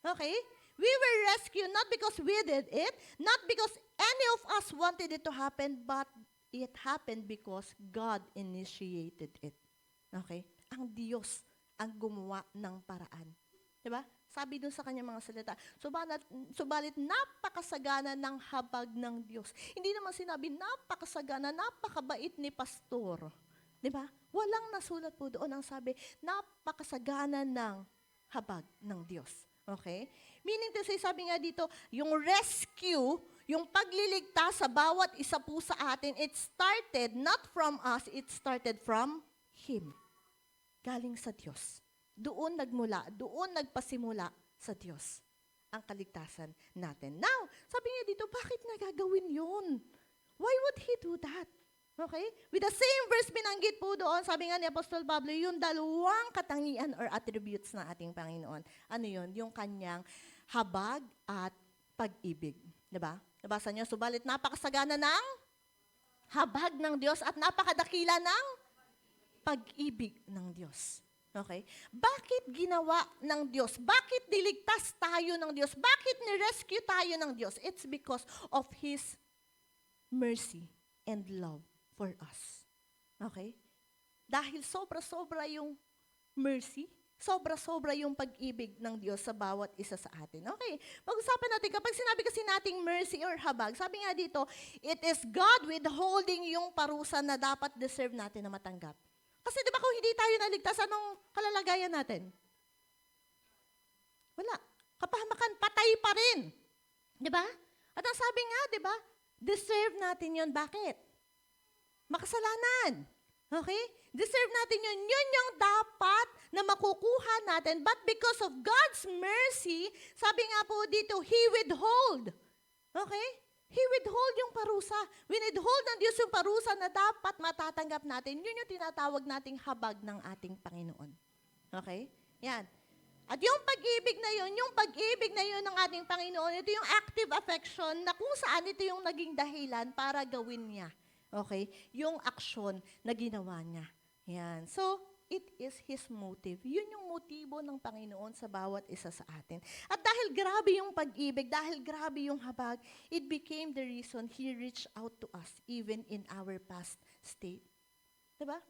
Okay? We were rescued not because we did it, not because any of us wanted it to happen, but it happened because God initiated it. Okay? Ang Diyos ang gumawa ng paraan. Di ba? Sabi dun sa kanyang mga salita, subalit napakasagana ng habag ng Diyos. Hindi naman sinabi, napakasagana, napakabait ni pastor. Di ba? Walang nasulat po doon ang sabi, napakasagana ng habag ng Diyos. Okay? Meaning to say, sabi nga dito, yung rescue, yung pagliligtas sa bawat isa po sa atin, it started not from us, it started from Him. Galing sa Diyos. Doon nagmula, doon nagpasimula sa Diyos ang kaligtasan natin. Now, sabi niya dito, bakit nagagawin yun? Why would He do that? Okay? With the same verse binanggit po doon, sabi nga ni Apostol Pablo, yung dalawang katangian or attributes ng ating Panginoon. Ano yun? Yung kanyang habag at pag-ibig. Diba? Nabasa niyo, subalit napakasagana ng habag ng Diyos at napakadakila ng pag-ibig ng Diyos. Okay? Bakit ginawa ng Diyos? Bakit niligtas tayo ng Diyos? Bakit ni-rescue tayo ng Diyos? It's because of His mercy and love for us. Okay? Dahil sobra-sobra yung mercy, sobra-sobra yung pag-ibig ng Diyos sa bawat isa sa atin. Okay, pag-usapan natin, kapag sinabi kasi nating mercy or habag, sabi nga dito, it is God withholding yung parusa na dapat deserve natin na matanggap. Kasi di ba kung hindi tayo naligtas, anong kalalagayan natin? Wala. Kapahamakan, patay pa rin. Di ba? At ang sabi nga, di ba, deserve natin yon. Bakit? Makasalanan. Okay? Deserve natin yun. Yun yung dapat na makukuha natin. But because of God's mercy, sabi nga po dito, He withhold. Okay? He withhold yung parusa. Winithhold ng Diyos yung parusa na dapat matatanggap natin. Yun yung tinatawag nating habag ng ating Panginoon. Okay? Yan. At yung pag-ibig na yun, ng ating Panginoon, ito yung active affection na kung saan ito yung naging dahilan para gawin niya. Okay? Yung aksyon na ginawa niya. Yan. So, it is His motive. Yun yung motibo ng Panginoon sa bawat isa sa atin. At dahil grabe yung pag-ibig, dahil grabe yung habag, it became the reason He reached out to us even in our past state. Diba?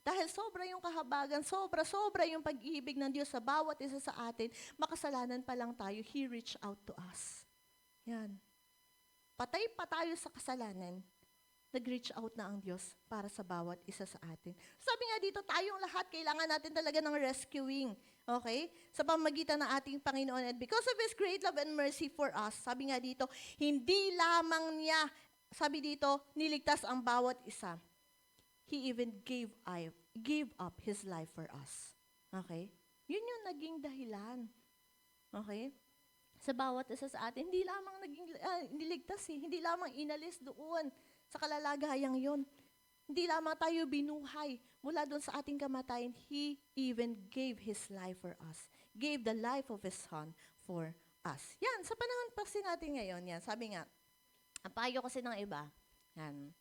Dahil sobra yung kahabagan, sobra yung pag-ibig ng Diyos sa bawat isa sa atin, makasalanan pa lang tayo, He reached out to us. Yan. Patay pa tayo sa kasalanan, nag-reach out na ang Diyos para sa bawat isa sa atin. Sabi nga dito, tayong lahat, kailangan natin talaga ng rescuing. Okay? Sa pamagitan ng ating Panginoon. And because of His great love and mercy for us, sabi nga dito, hindi lamang niya, sabi dito, niligtas ang bawat isa. He even gave up His life for us. Okay? Yun yung naging dahilan. Okay? Sa bawat isa sa atin, hindi lamang niligtas hindi lamang inalis doon sa kalalagayang yon. Hindi lamang tayo binuhay mula doon sa ating kamatayan. He even gave His life for us. Gave the life of His Son for us. Yan, sa panahon pa natin ngayon, yan, sabi nga, ang payo kasi ng iba, yan,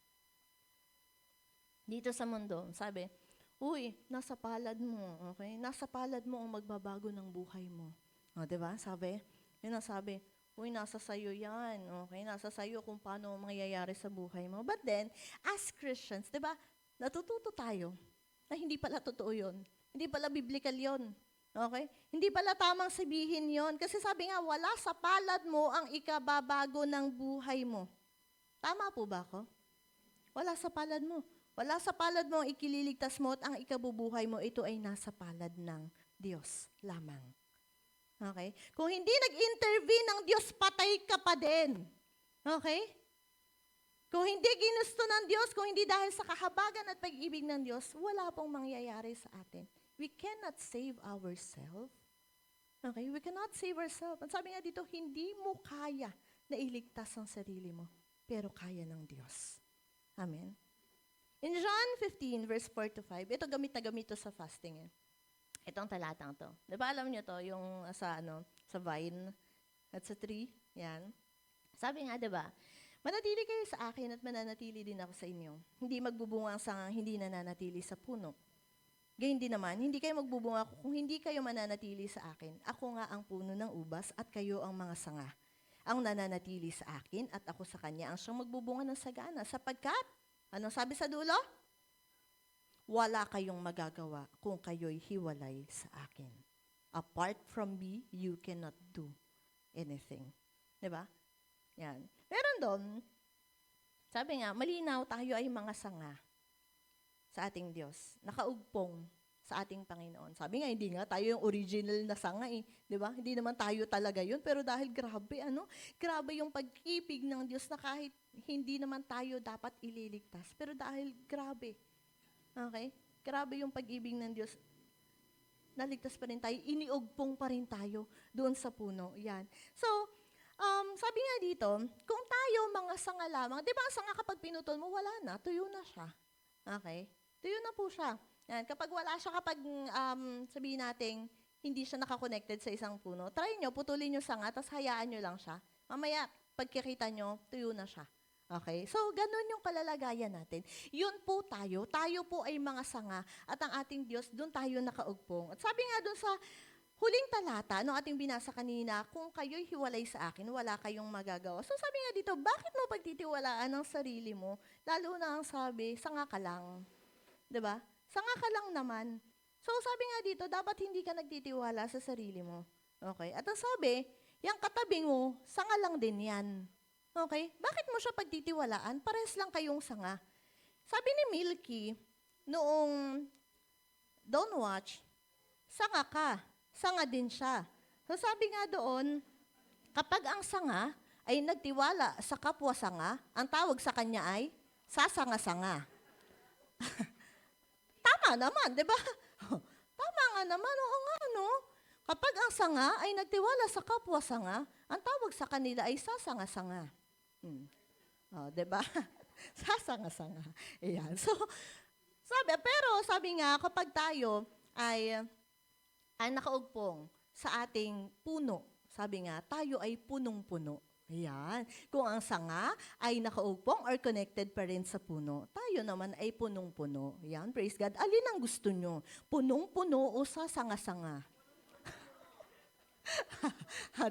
dito sa mundo, sabi, uy, nasa palad mo, okay? Nasa palad mo ang magbabago ng buhay mo. O, diba? Sabi, yun ang sabi, uy, nasa sayo yan, okay? Nasa sayo kung paano mangyayari sa buhay mo. But then, as Christians, diba, natututo tayo na hindi pala totoo yun. Hindi pala biblical yun. Okay? Hindi pala tamang sabihin yon. Kasi sabi nga, wala sa palad mo ang ikababago ng buhay mo. Tama po ba ako? Wala sa palad mo. Wala sa palad mo ang ikililigtas mo at ang ikabubuhay mo, ito ay nasa palad ng Diyos lamang. Okay? Kung hindi nag-intervene ng Diyos, patay ka pa din. Okay? Kung hindi ginusto ng Diyos, kung hindi dahil sa kahabagan at pag-ibig ng Diyos, wala pong mangyayari sa atin. We cannot save ourselves. Okay? We cannot save ourselves. At sabi nga dito, hindi mo kaya na iligtas ang sarili mo, pero kaya ng Diyos. Amen? In John 15, verse 4 to 5, ito gamit na gamit to sa fasting. Itong talatang to. Di ba alam nyo to, yung sa vine at sa tree? Yan. Sabi nga, di ba, manatili kayo sa akin at mananatili din ako sa inyo. Hindi magbubunga ang sangang hindi nananatili sa puno. Gayun din naman, hindi kayo magbubunga kung hindi kayo mananatili sa akin. Ako nga ang puno ng ubas at kayo ang mga sanga. Ang nananatili sa akin at ako sa kanya ang siyang magbubunga ng sagana. Sapagkat, ano sabi sa dulo? Wala kayong magagawa kung kayo'y hiwalay sa akin. Apart from me, you cannot do anything. Diba? Yan. Meron doon, sabi nga, malinaw tayo ay mga sanga sa ating Diyos. Nakaugpong sa ating Panginoon. Sabi nga, hindi nga tayo yung original na sanga eh. Di ba? Hindi naman tayo talaga yun. Pero dahil grabe, grabe yung pag-ibig ng Diyos na kahit hindi naman tayo dapat ililigtas. Pero dahil grabe, okay? Grabe yung pag-ibig ng Diyos, naligtas pa rin tayo, iniugpong pa rin tayo doon sa puno. Yan. So, sabi nga dito, kung tayo mga sanga lamang, di ba ang sanga kapag pinutol mo, wala na, tuyo na siya. Okay? Tuyo na po siya. Yan. Kapag wala siya, kapag sabihin natin, hindi siya nakakonected sa isang puno, try nyo, putulin nyo sanga, tapos hayaan nyo lang siya. Mamaya, pagkikita nyo, tuyo na siya. Okay? So, ganun yung kalalagayan natin. Yun po tayo. Tayo po ay mga sanga at ang ating Diyos, doon tayo nakaugpong. At sabi nga doon sa huling talata, no ating binasa kanina, kung kayo'y hiwalay sa akin, wala kayong magagawa. So, sabi nga dito, bakit mo pagtitiwalaan ang sarili mo? Lalo na ang sabi, sanga ka lang. 'Di ba? Sanga ka lang naman. So, sabi nga dito, dapat hindi ka nagtitiwala sa sarili mo. Okay? At ang sabi, yung katabi mo, sanga lang din yan. Okay? Bakit mo siya pagtitiwalaan? Pares lang kayong sanga. Sabi ni Milky, noong Don't Watch, sanga ka. Sanga din siya. So sabi nga doon, kapag ang sanga ay nagtiwala sa kapwa sanga, ang tawag sa kanya ay sasanga-sanga. Tama naman, di ba? Tama nga naman, oo nga, no? Kapag ang sanga ay nagtiwala sa kapwa sanga, ang tawag sa kanila ay sasanga-sanga. Di ba? Sasanga-sanga. Ayan. So, sabi nga, kapag tayo ay nakaugpong sa ating puno, sabi nga, tayo ay punong-puno. Ayan. Kung ang sanga ay nakaugpong or connected pa rin sa puno, tayo naman ay punong-puno. Ayan, praise God. Alin ang gusto nyo? Punong-puno o sasanga-sanga?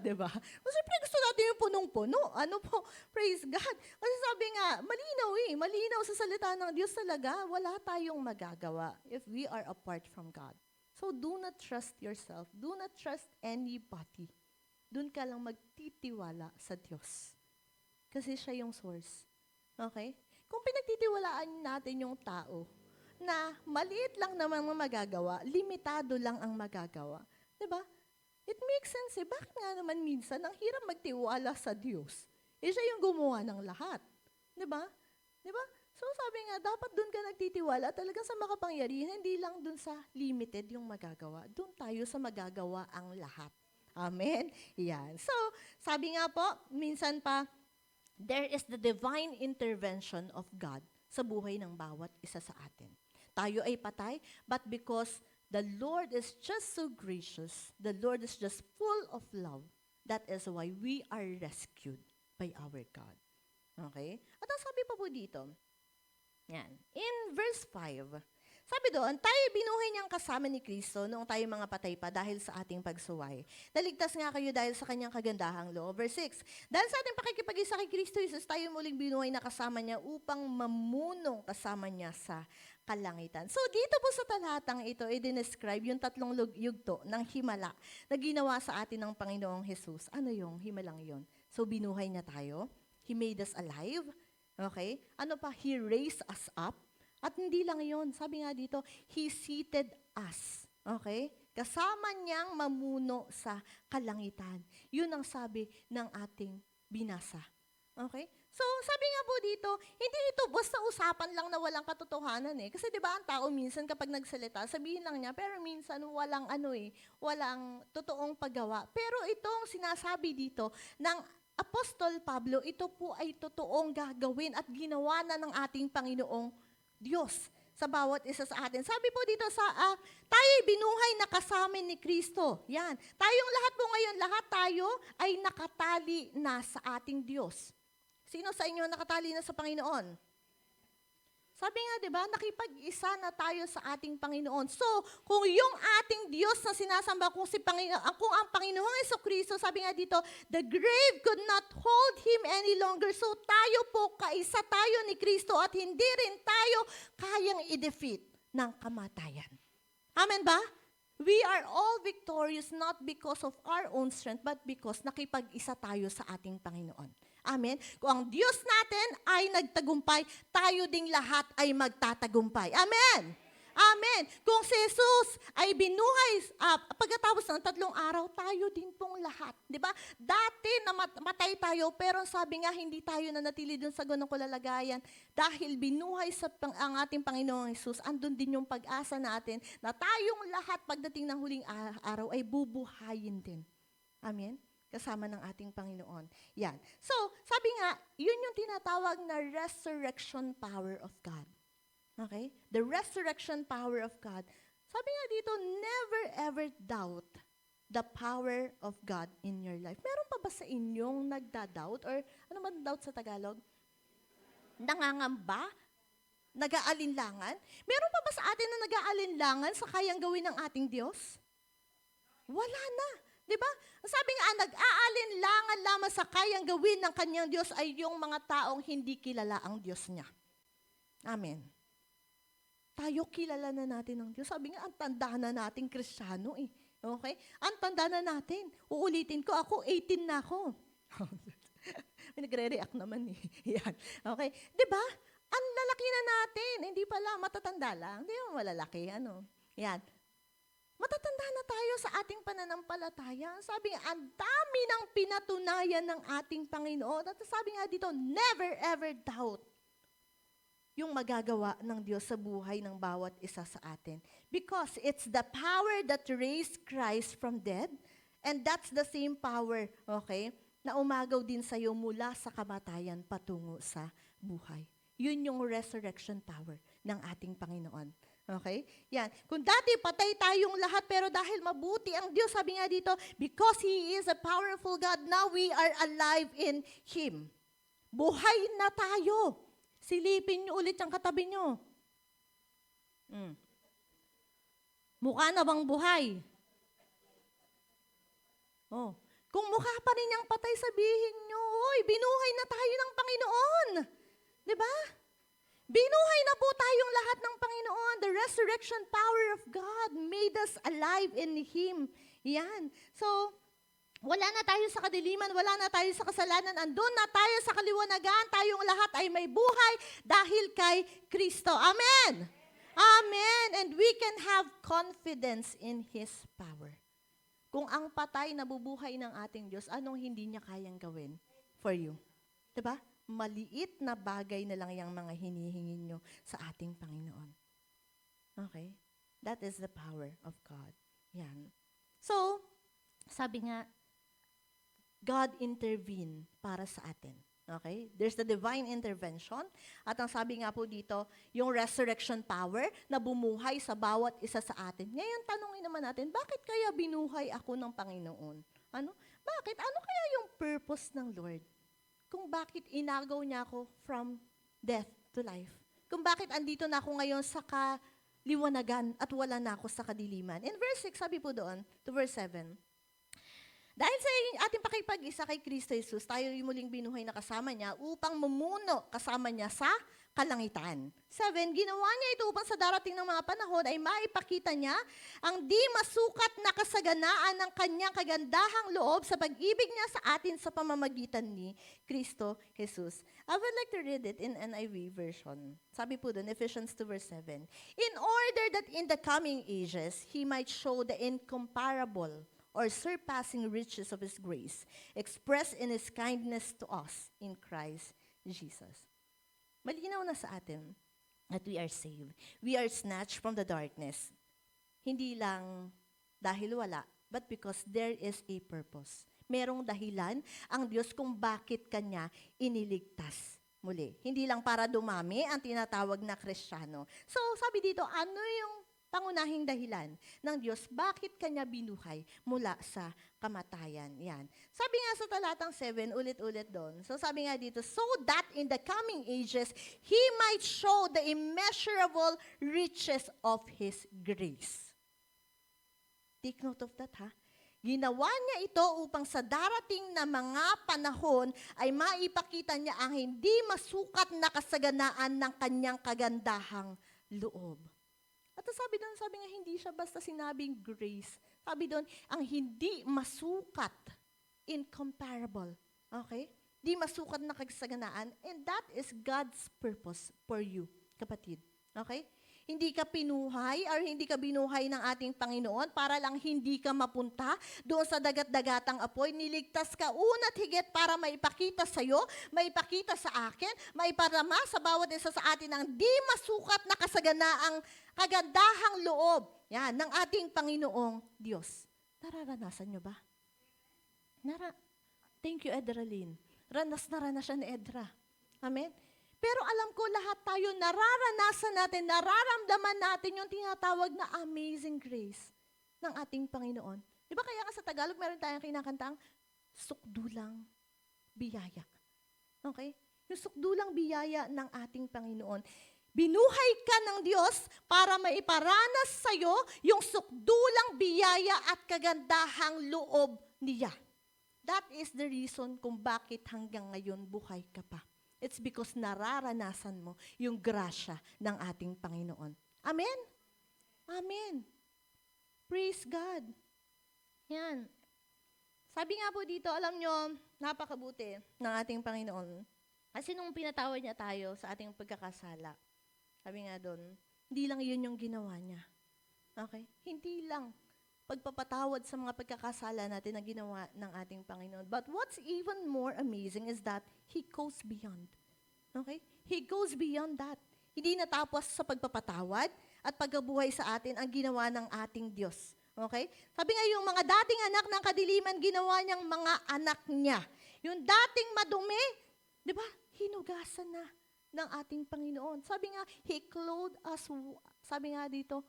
Diba? Siyempre gusto natin yung punong-puno. Ano po? Praise God. Kasi sabi nga, malinaw sa salita ng Diyos talaga, wala tayong magagawa if we are apart from God. So do not trust yourself. Do not trust anybody. Doon ka lang magtitiwala sa Diyos. Kasi siya yung source. Okay? Kung pinagtitiwalaan natin yung tao na maliit lang naman ang magagawa, limitado lang ang magagawa. Diba? It makes sense eh. Bakit nga naman minsan ang hirap magtiwala sa Diyos? Siya yung gumawa ng lahat. Diba? Diba? So sabi nga, dapat doon ka nagtitiwala talaga sa makapangyarihan, hindi lang doon sa limited yung magagawa. Doon tayo sa magagawa ang lahat. Amen? Yan. So, sabi nga po, minsan pa, there is the divine intervention of God sa buhay ng bawat isa sa atin. Tayo ay patay, but because the Lord is just so gracious, the Lord is just full of love, that is why we are rescued by our God. Okay? At ang sabi pa po dito, yan, in verse 5, sabi doon, tayo binuhay niyang kasama ni Kristo noong tayo mga patay pa dahil sa ating pagsuway. Naligtas nga kayo dahil sa kanyang kagandahang loob. Verse 6, dahil sa ating pakikipag-isa kay Kristo Jesus, tayo muling binuhay na kasama niya upang mamunong kasama niya sa kalangitan. So dito po sa talatang ito, i-describe yung tatlong yugto ng himala na ginawa sa atin ng Panginoong Jesus. Ano yung himalang yon? So binuhay na tayo. He made us alive. Okay? Ano pa? He raised us up. At hindi lang yon, sabi nga dito, He seated us. Okay? Kasama niyang mamuno sa kalangitan. Yun ang sabi ng ating binasa. Okay? So, sabi nga po dito, hindi ito basta usapan lang na walang katotohanan eh. Kasi 'di ba ang tao minsan kapag nagsalita, sabihin lang niya, pero minsan walang walang totoong paggawa. Pero itong sinasabi dito ng Apostol Pablo, ito po ay totoong gagawin at ginawa na ng ating Panginoong Diyos sa bawat isa sa atin. Sabi po dito tayo'y binuhay na kasama ni Kristo. Yan. Tayong lahat po ngayon, lahat tayo ay nakatali na sa ating Diyos. Sino sa inyo nakatali na sa Panginoon? Sabi nga, di ba, nakipag-isa na tayo sa ating Panginoon. So, kung yung ating Diyos na sinasamba, kung ang Panginoong Jesucristo, sabi nga dito, the grave could not hold Him any longer. So, tayo po, kaisa tayo ni Kristo at hindi rin tayo kayang i-defeat ng kamatayan. Amen ba? We are all victorious not because of our own strength, but because nakipag-isa tayo sa ating Panginoon. Amen? Kung ang Diyos natin ay nagtagumpay, tayo ding lahat ay magtatagumpay. Amen? Amen. Kung si Jesus ay binuhay pagkatapos ng 3 araw, tayo din pong lahat. Di ba? Dati namatay tayo, pero sabi nga, hindi tayo nanatili dun sa ganong kalalagayan. Dahil binuhay ang ating Panginoong Jesus, andun din yung pag-asa natin na tayong lahat pagdating ng huling araw ay bubuhayin din. Amen? Kasama ng ating Panginoon. Yan. So, sabi nga, yun yung tinatawag na resurrection power of God. Okay? The resurrection power of God. Sabi nga dito, never ever doubt the power of God in your life. Meron pa ba sa inyong nagda-doubt? Or ano man doubt sa Tagalog? Nangangamba? Nag-aalinlangan? Meron pa ba sa atin na nag-aalinlangan sa kayang gawin ng ating Diyos? Wala na. Di ba? Sabi nga, nag-aalinlangan lamang sa kayang gawin ng kanyang Diyos ay yung mga taong hindi kilala ang Diyos niya. Amen. Tayo kilala na natin ng Diyos. Sabi nga, ang tanda na natin Kristiyano eh. Okay? Ang tanda na natin. Uulitin ko, ako 18 na ako. May nagre-react naman eh. Yan. Okay? Di ba? Ang lalaki na natin. Hindi pala, matatanda lang. Hindi mo malalaki. Ano? Yan. Matatanda na tayo sa ating pananampalataya. Sabi nga, ang dami ng pinatunayan ng ating Panginoon. At sabi nga dito, never ever doubt yung magagawa ng Diyos sa buhay ng bawat isa sa atin. Because it's the power that raised Christ from dead, and that's the same power, okay, na umagaw din sa iyo mula sa kamatayan patungo sa buhay. Yun yung resurrection power ng ating Panginoon. Okay? Yan. Kung dati patay tayong lahat, pero dahil mabuti ang Diyos, sabi nga dito, because He is a powerful God, now we are alive in Him. Buhay na tayo. Silipin nyo ulit ang katabi nyo. Mukha na bang buhay? Oh. Kung mukha pa rin yung patay, sabihin nyo, oy, binuhay na tayo ng Panginoon. Di ba? Binuhay na po tayong lahat ng Panginoon. The resurrection power of God made us alive in Him. Yan. So, wala na tayo sa kadiliman, wala na tayo sa kasalanan, andun na tayo sa kaliwanagan, tayong lahat ay may buhay dahil kay Kristo. Amen! Amen! And we can have confidence in His power. Kung ang patay nabubuhay ng ating Diyos, anong hindi niya kayang gawin for you? Diba? Maliit na bagay na lang yung mga hinihingin nyo sa ating Panginoon. Okay? That is the power of God. Yan. So, sabi nga, God intervene para sa atin. Okay? There's the divine intervention. At ang sabi nga po dito, yung resurrection power na bumuhay sa bawat isa sa atin. Ngayon, tanungin naman natin, bakit kaya binuhay ako ng Panginoon? Ano? Bakit? Ano kaya yung purpose ng Lord? Kung bakit inagaw niya ako from death to life? Kung bakit andito na ako ngayon sa kaliwanagan at wala na ako sa kadiliman? In verse 6, sabi po doon, to verse 7, dahil sa ating pakipag-isa kay Kristo Jesus, tayo yung muling binuhay na kasama niya upang mumuno kasama niya sa kalangitan. 7, ginawa niya ito upang sa darating ng mga panahon ay maipakita niya ang di masukat na kasaganaan ng kanyang kagandahang loob sa pag-ibig niya sa atin sa pamamagitan ni Kristo Jesus. I would like to read it in NIV version. Sabi po doon, Ephesians 2 verse 7, in order that in the coming ages, He might show the incomparable or surpassing riches of His grace, expressed in His kindness to us in Christ Jesus. Malinaw na sa atin that we are saved. We are snatched from the darkness. Hindi lang dahil wala, but because there is a purpose. Merong dahilan ang Diyos kung bakit Kanya iniligtas muli. Hindi lang para dumami ang tinatawag na Kristiyano. So, sabi dito, ano yung pangunahing dahilan ng Diyos, bakit Kanya binuhay mula sa kamatayan? Yan. Sabi nga sa talatang 7, ulit-ulit doon. So sabi nga dito, so that in the coming ages, He might show the immeasurable riches of His grace. Take note of that, ha? Ginawa niya ito upang sa darating na mga panahon ay maipakita niya ang hindi masukat na kasaganaan ng Kanyang kagandahang loob. At sabi nga, hindi siya basta sinabing grace. Sabi doon, ang hindi masukat, incomparable. Okay? Di masukat na kasaganaan. And that is God's purpose for you, kapatid. Okay? Hindi ka pinuhay or hindi ka binuhay ng ating Panginoon para lang hindi ka mapunta doon sa dagat-dagatang apoy. Niligtas ka una't higit para maipakita sa'yo, maipakita sa akin, maiparama sa bawat isa sa atin ang di masukat na kasaganaang kagandahang loob yan, ng ating Panginoong Diyos. Nararanasan nyo ba? Thank you, Edralyn. Ranas siya ni Edra. Amen? Pero alam ko lahat tayo nararanasan natin, nararamdaman natin yung tinatawag na amazing grace ng ating Panginoon. Di ba kaya nga sa Tagalog meron tayong kinakantang sukdulang biyaya. Okay? Yung sukdulang biyaya ng ating Panginoon. Binuhay ka ng Diyos para maiparanas sa'yo yung sukdulang biyaya at kagandahang loob niya. That is the reason kung bakit hanggang ngayon buhay ka pa. It's because nararanasan mo yung grasya ng ating Panginoon. Amen? Amen. Praise God. Yan. Sabi nga po dito, alam nyo, napakabuti ng ating Panginoon. Kasi nung pinatawad niya tayo sa ating pagkakasala, sabi nga doon, hindi lang yun yung ginawa niya. Okay? Hindi lang pagpapatawad sa mga pagkakasala natin na ginawa ng ating Panginoon. But what's even more amazing is that He goes beyond. Okay? He goes beyond that. Hindi natapos sa pagpapatawad at pagkabuhay sa atin ang ginawa ng ating Diyos. Okay? Sabi nga yung mga dating anak ng kadiliman, ginawa niyang mga anak niya. Yung dating madumi, di ba? Hinugasan na ng ating Panginoon. Sabi nga, He clothed us, sabi nga dito,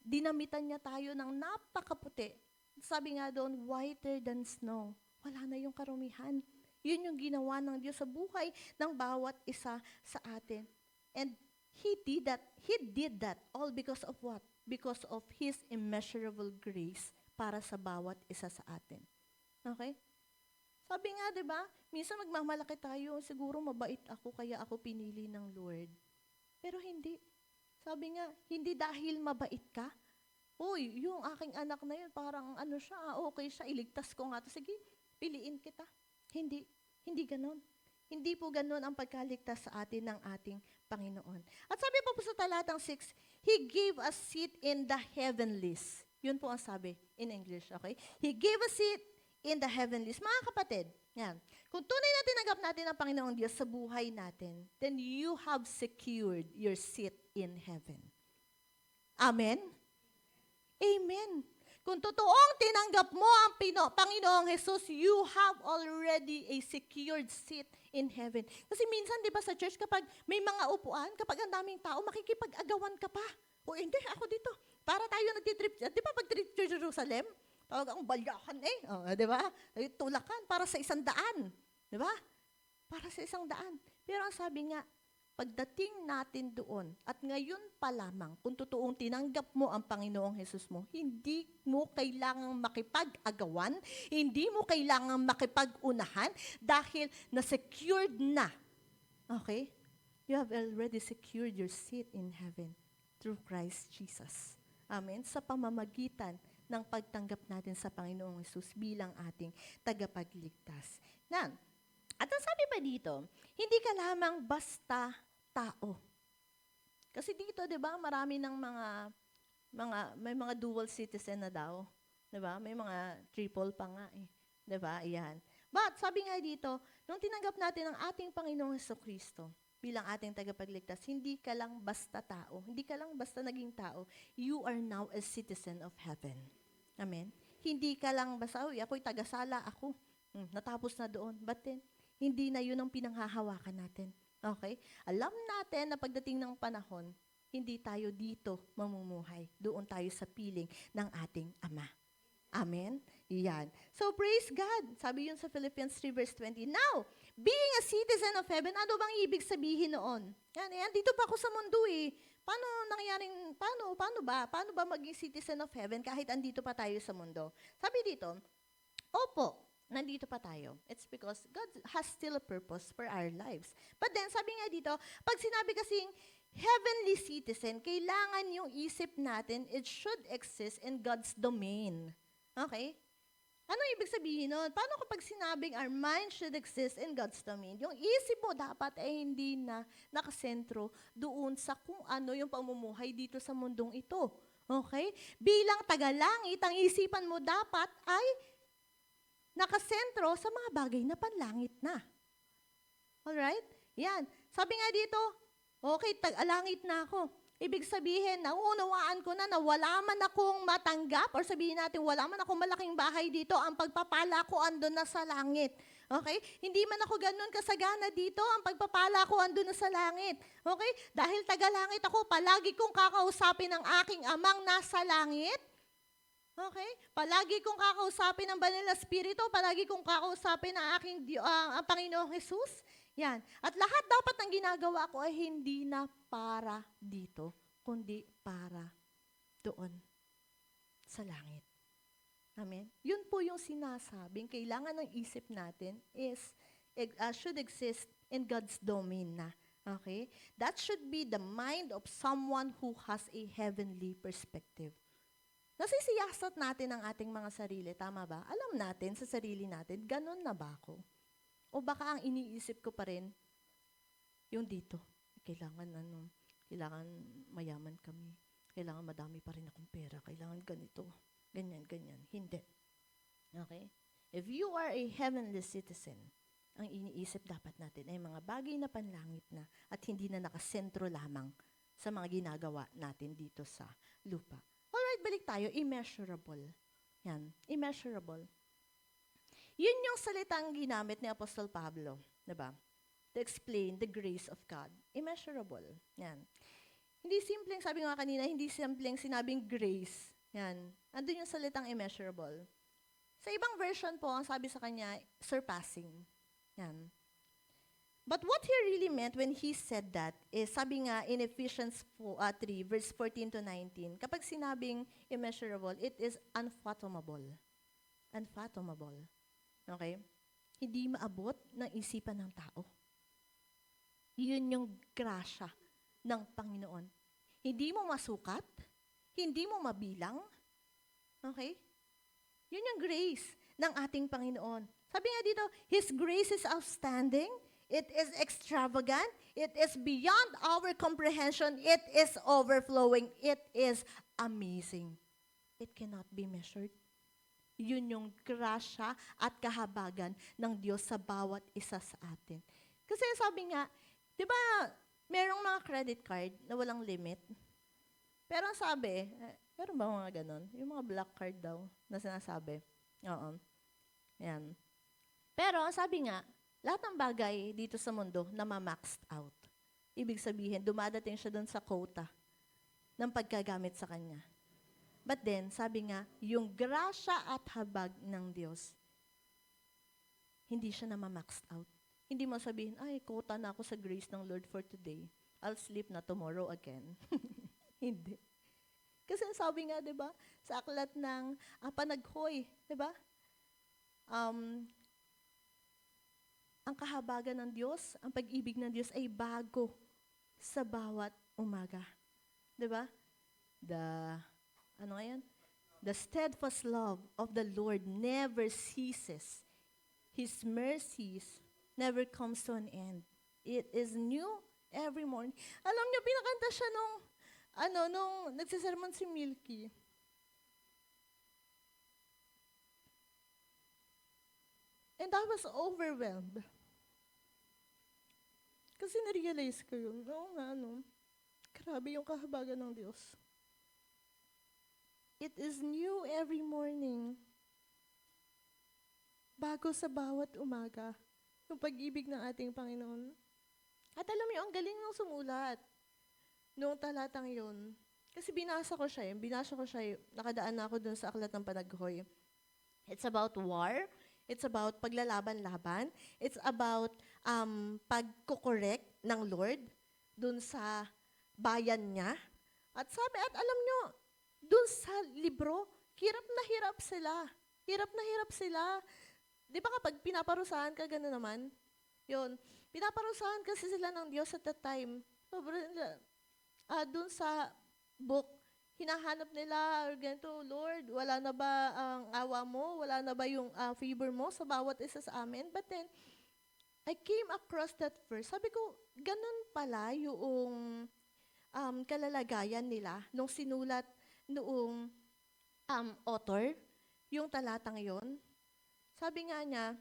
dinamitan niya tayo ng napakaputi. Sabi nga doon, whiter than snow. Wala na yung karumihan. Yun yung ginawa ng Diyos sa buhay ng bawat isa sa atin. And He did that all because of what? Because of His immeasurable grace para sa bawat isa sa atin. Okay? Sabi nga, di ba? Minsan magmamalaki tayo, siguro mabait ako, kaya ako pinili ng Lord. Pero hindi. Sabi nga, hindi dahil mabait ka, uy, yung aking anak na yun, parang ano siya, okay siya, iligtas ko nga to. Sige, piliin kita. Hindi. Hindi ganon. Hindi po ganon ang pagkaligtas sa atin ng ating Panginoon. At sabi po sa talatang 6, He gave us seat in the heavenlies. Yun po ang sabi in English, okay? He gave us seat in the heavenlies. Mga kapatid, yan. Kung tunay na tinanggap natin ang Panginoong Diyos sa buhay natin, then you have secured your seat in heaven. Amen? Amen. Kung totoong tinanggap mo ang Panginoong Jesus, you have already a secured seat in heaven. Kasi minsan, di ba sa church, kapag may mga upuan, kapag ang daming tao, makikipag-agawan ka pa. O hindi, ako dito. Para tayo nagtitrip. Di ba pag trip to Jerusalem, tawag ang balyakan di ba? Tulakan para sa 100. Di ba? Para sa 100. Pero ang sabi nga, pagdating natin doon, at ngayon pa lamang, kung totoong tinanggap mo ang Panginoong Jesus mo, hindi mo kailangang makipag-agawan, hindi mo kailangang makipag-unahan, dahil na-secured na. Okay? You have already secured your seat in heaven through Christ Jesus. Amen? Sa pamamagitan ng pagtanggap natin sa Panginoong Jesus bilang ating tagapagligtas. Yan. At ang sabi pa dito, hindi ka lamang basta tao. Kasi dito, 'di ba, marami ng may mga dual citizen na daw, 'di ba? May mga triple pa nga 'di ba? Iyan. But sabi nga dito, nung tinanggap natin ang ating Panginoong Jesucristo bilang ating tagapagligtas, hindi ka lang basta tao, hindi ka lang basta naging tao, you are now a citizen of heaven. Amen? Hindi ka lang basta, ako'y tagasala, ako. Natapos na doon. But then, hindi na yun ang pinanghahawakan natin. Okay? Alam natin na pagdating ng panahon, hindi tayo dito mamumuhay. Doon tayo sa piling ng ating Ama. Amen? Yan. So, praise God. Sabi yun sa Philippians 3 verse 20. Now, being a citizen of heaven, ano bang ibig sabihin noon? Yan, dito pa ako sa mundo Paano ba maging citizen of heaven kahit andito pa tayo sa mundo? Sabi dito, opo, nandito pa tayo. It's because God has still a purpose for our lives. But then, sabi nga dito, pag sinabi kasing heavenly citizen, kailangan yung isip natin, it should exist in God's domain. Okay? Ano ibig sabihin nun? Paano kapag sinabing our mind should exist in God's domain? Yung isip mo dapat ay hindi na nakasentro doon sa kung ano yung pamumuhay dito sa mundong ito. Okay? Bilang tagalangit, ang isipan mo dapat ay nakasentro sa mga bagay na panlangit na. Alright? Yan. Sabi nga dito, okay, tag-alangit na ako. Ibig sabihin, nauunawaan ko na wala man akong matanggap or sabihin natin, wala man akong malaking bahay dito, ang pagpapala ko andun na sa langit. Okay? Hindi man ako ganun kasagana dito, ang pagpapala ko andun na sa langit. Okay? Dahil taga-langit ako, palagi kong kakausapin ang aking amang nasa langit. Okay? Palagi kong kakausapin ang Banal na Espiritu, palagi kong kakausapin ang aking ang Panginoong Jesus. Yan. At lahat dapat ng ginagawa ko ay hindi na para dito, kundi para doon sa langit. Amen? Yun po yung sinasabing kailangan ng isip natin should exist in God's domain na. Okay? That should be the mind of someone who has a heavenly perspective. Nasisiyasat natin ang ating mga sarili, tama ba? Alam natin sa sarili natin, ganun na ba ako? O baka ang iniisip ko pa rin, yung dito, kailangan mayaman kami, kailangan madami pa rin akong pera, kailangan ganito, ganyan. Hindi. Okay? If you are a heavenly citizen, ang iniisip dapat natin ay mga bagay na panlangit na at hindi na nakasentro lamang sa mga ginagawa natin dito sa lupa. Alright, balik tayo, immeasurable. Yan, immeasurable. Yun yung salitang ginamit ni Apostol Pablo, diba? To explain the grace of God. Immeasurable. Yan. Hindi simpleng, sabi nga kanina, hindi simpleng sinabing grace. Yan. Andun yung salitang immeasurable. Sa ibang version po, ang sabi sa kanya, surpassing. Yan. But what he really meant when he said that is, sabi nga in Ephesians 3, verse 14 to 19, kapag sinabing immeasurable, it is unfathomable. Unfathomable. Okay? Hindi maabot ng isipan ng tao. Yun yung grasya ng Panginoon. Hindi mo masukat, hindi mo mabilang. Okay? Yun yung grace ng ating Panginoon. Sabi nga dito, His grace is outstanding, it is extravagant, it is beyond our comprehension, it is overflowing, it is amazing. It cannot be measured. Yun yung grasya at kahabagan ng Diyos sa bawat isa sa atin. Kasi sabi nga, di ba, merong mga credit card na walang limit? Pero ang sabi, meron ba mga ganon? Yung mga black card daw na sinasabi. Oo. Yan. Pero ang sabi nga, lahat ng bagay dito sa mundo na ma-maxed out. Ibig sabihin, dumadating siya doon sa quota ng pagkagamit sa kanya. But then, sabi nga, yung grasya at habag ng Diyos, hindi siya na ma-maxed out. Hindi mo sabihin, ay, quota na ako sa grace ng Lord for today. I'll sleep na tomorrow again. Hindi. Kasi sabi nga, di ba, sa aklat ng Panaghoy, di ba? Ang kahabagan ng Diyos, ang pag-ibig ng Diyos ay bago sa bawat umaga. Di ba? The steadfast love of the Lord never ceases. His mercies never comes to an end. It is new every morning. Alam niyo, pinakanta siya nung nagsisermon si Milky. And I was overwhelmed. Kasi na-realize ko yun. Grabe yung kahabagan ng Diyos. It is new every morning. Bago sa bawat umaga. Yung pag-ibig ng ating Panginoon. At alam niyo, ang galing ng sumulat. Noong talatang yun. Kasi binasa ko siya, nakadaan na ako dun sa aklat ng Panaghoy. It's about war. It's about paglalaban-laban. It's about pagkukorek ng Lord dun sa bayan niya. At alam nyo, dun sa libro, hirap na hirap sila. Hirap na hirap sila. Di ba kapag pinaparusahan ka, gano'n naman? Yun. Pinaparusahan kasi sila ng Diyos at that time. Dun sa book, hinahanap nila, or ganito, Lord, wala na ba ang awa mo? Wala na ba yung favor mo sa bawat isa sa amin? But then, I came across that verse. Sabi ko, ganun pala yung kalalagayan nila nung sinulat noong author, yung talatang yon. Sabi nga niya,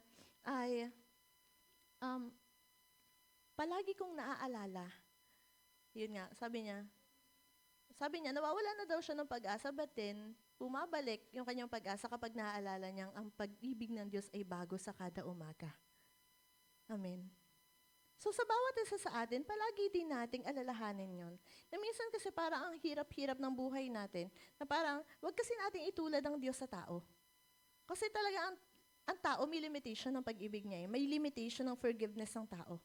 ay, um, palagi kong naaalala. Yun nga, sabi niya, nawawala na daw siya ng pag-asa, but then, bumabalik yung kanyang pag-asa kapag naaalala niyang ang pag-ibig ng Diyos ay bago sa kada umaga. Amen. So sa bawat isa sa atin, palagi din nating alalahanin yon. Na minsan kasi parang ang hirap-hirap ng buhay natin, na parang, wag kasi nating itulad ang Diyos sa tao. Kasi talaga ang tao may limitation ng pag-ibig niya. May limitation ng forgiveness ng tao.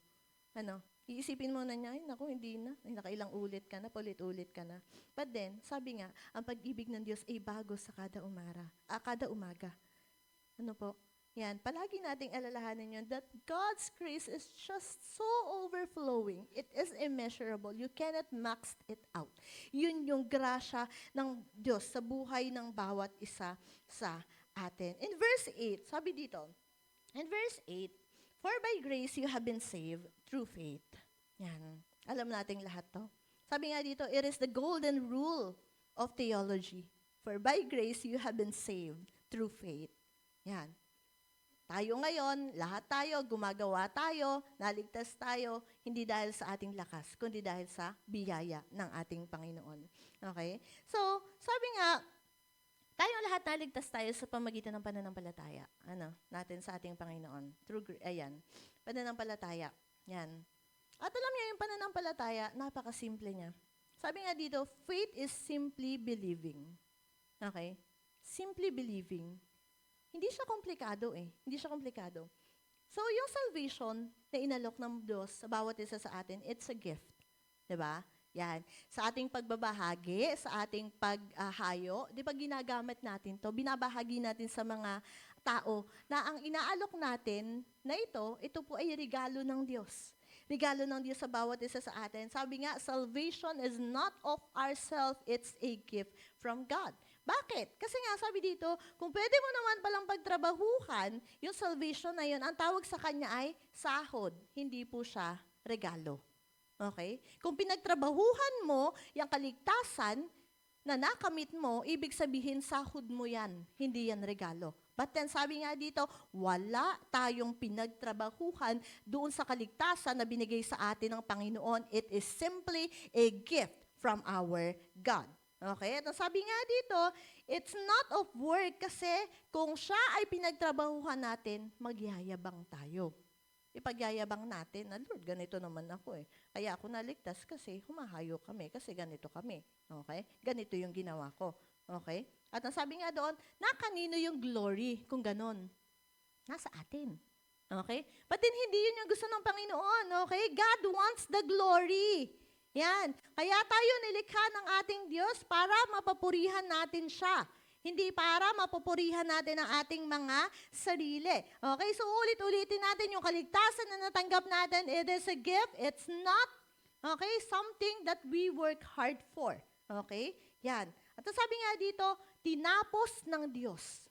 Iisipin mo na niya, ay naku, hindi na. Ay, nakailang ulit ka na, paulit-ulit ka na. But then, sabi nga, ang pag-ibig ng Diyos ay bago sa kada umaga. Ano po? Yan, palagi nating alalahanin yun that God's grace is just so overflowing. It is immeasurable. You cannot max it out. Yun yung grasya ng Diyos sa buhay ng bawat isa sa atin. In verse 8, sabi dito, in verse 8, for by grace you have been saved through faith. Yan. Alam nating lahat to. Sabi nga dito, it is the golden rule of theology. For by grace you have been saved through faith. Yan. Tayo ngayon, lahat tayo, gumagawa tayo, naligtas tayo, hindi dahil sa ating lakas, kundi dahil sa biyaya ng ating Panginoon. Okay? So, sabi nga, tayong lahat naligtas tayo sa pamagitan ng pananampalataya. Natin sa ating Panginoon. Pananampalataya. Yan. At alam niyo, yung pananampalataya, napakasimple niya. Sabi nga dito, faith is simply believing. Okay? Simply believing. Hindi siya komplikado eh. Hindi siya komplikado. So, yung salvation na inalok ng Diyos sa bawat isa sa atin, it's a gift. Diba? Yan. Sa ating pagbabahagi, sa ating paghayo, di ba ginagamit natin to, binabahagi natin sa mga tao na ang inaalok natin na ito po ay regalo ng Diyos. Regalo ng Diyos sa bawat isa sa atin. Sabi nga, salvation is not of ourselves, it's a gift from God. Bakit? Kasi nga sabi dito, kung pwede mo naman palang pagtrabahuhan, yung salvation na yun, ang tawag sa kanya ay sahod. Hindi po siya regalo. Okay? Kung pinagtrabahuhan mo yung kaligtasan na nakamit mo, ibig sabihin sahod mo yan. Hindi yan regalo. But then sabi nga dito, wala tayong pinagtrabahuhan doon sa kaligtasan na binigay sa atin ng Panginoon. It is simply a gift from our God. Okay? At sabi nga dito, it's not of work kasi kung siya ay pinagtrabahuhan natin, magyayabang tayo. Ipagyayabang natin na, Lord, ganito naman ako eh. Kaya ako naligtas kasi humahayo kami, kasi ganito kami. Okay? Ganito yung ginawa ko. Okay? At ang sabi nga doon, na kanino yung glory kung ganon? Nasa atin. Okay? But then hindi yun yung gusto ng Panginoon. Okay? God wants the glory. Yan. Kaya tayo nilikha ng ating Diyos para mapapurihan natin siya. Hindi para mapupurihan natin ang ating mga sarili. Okay? So ulit-ulitin natin yung kaligtasan na natanggap natin. It is a gift. It's not, okay, something that we work hard for. Okay? Yan. At sabi nga dito, tinapos ng Diyos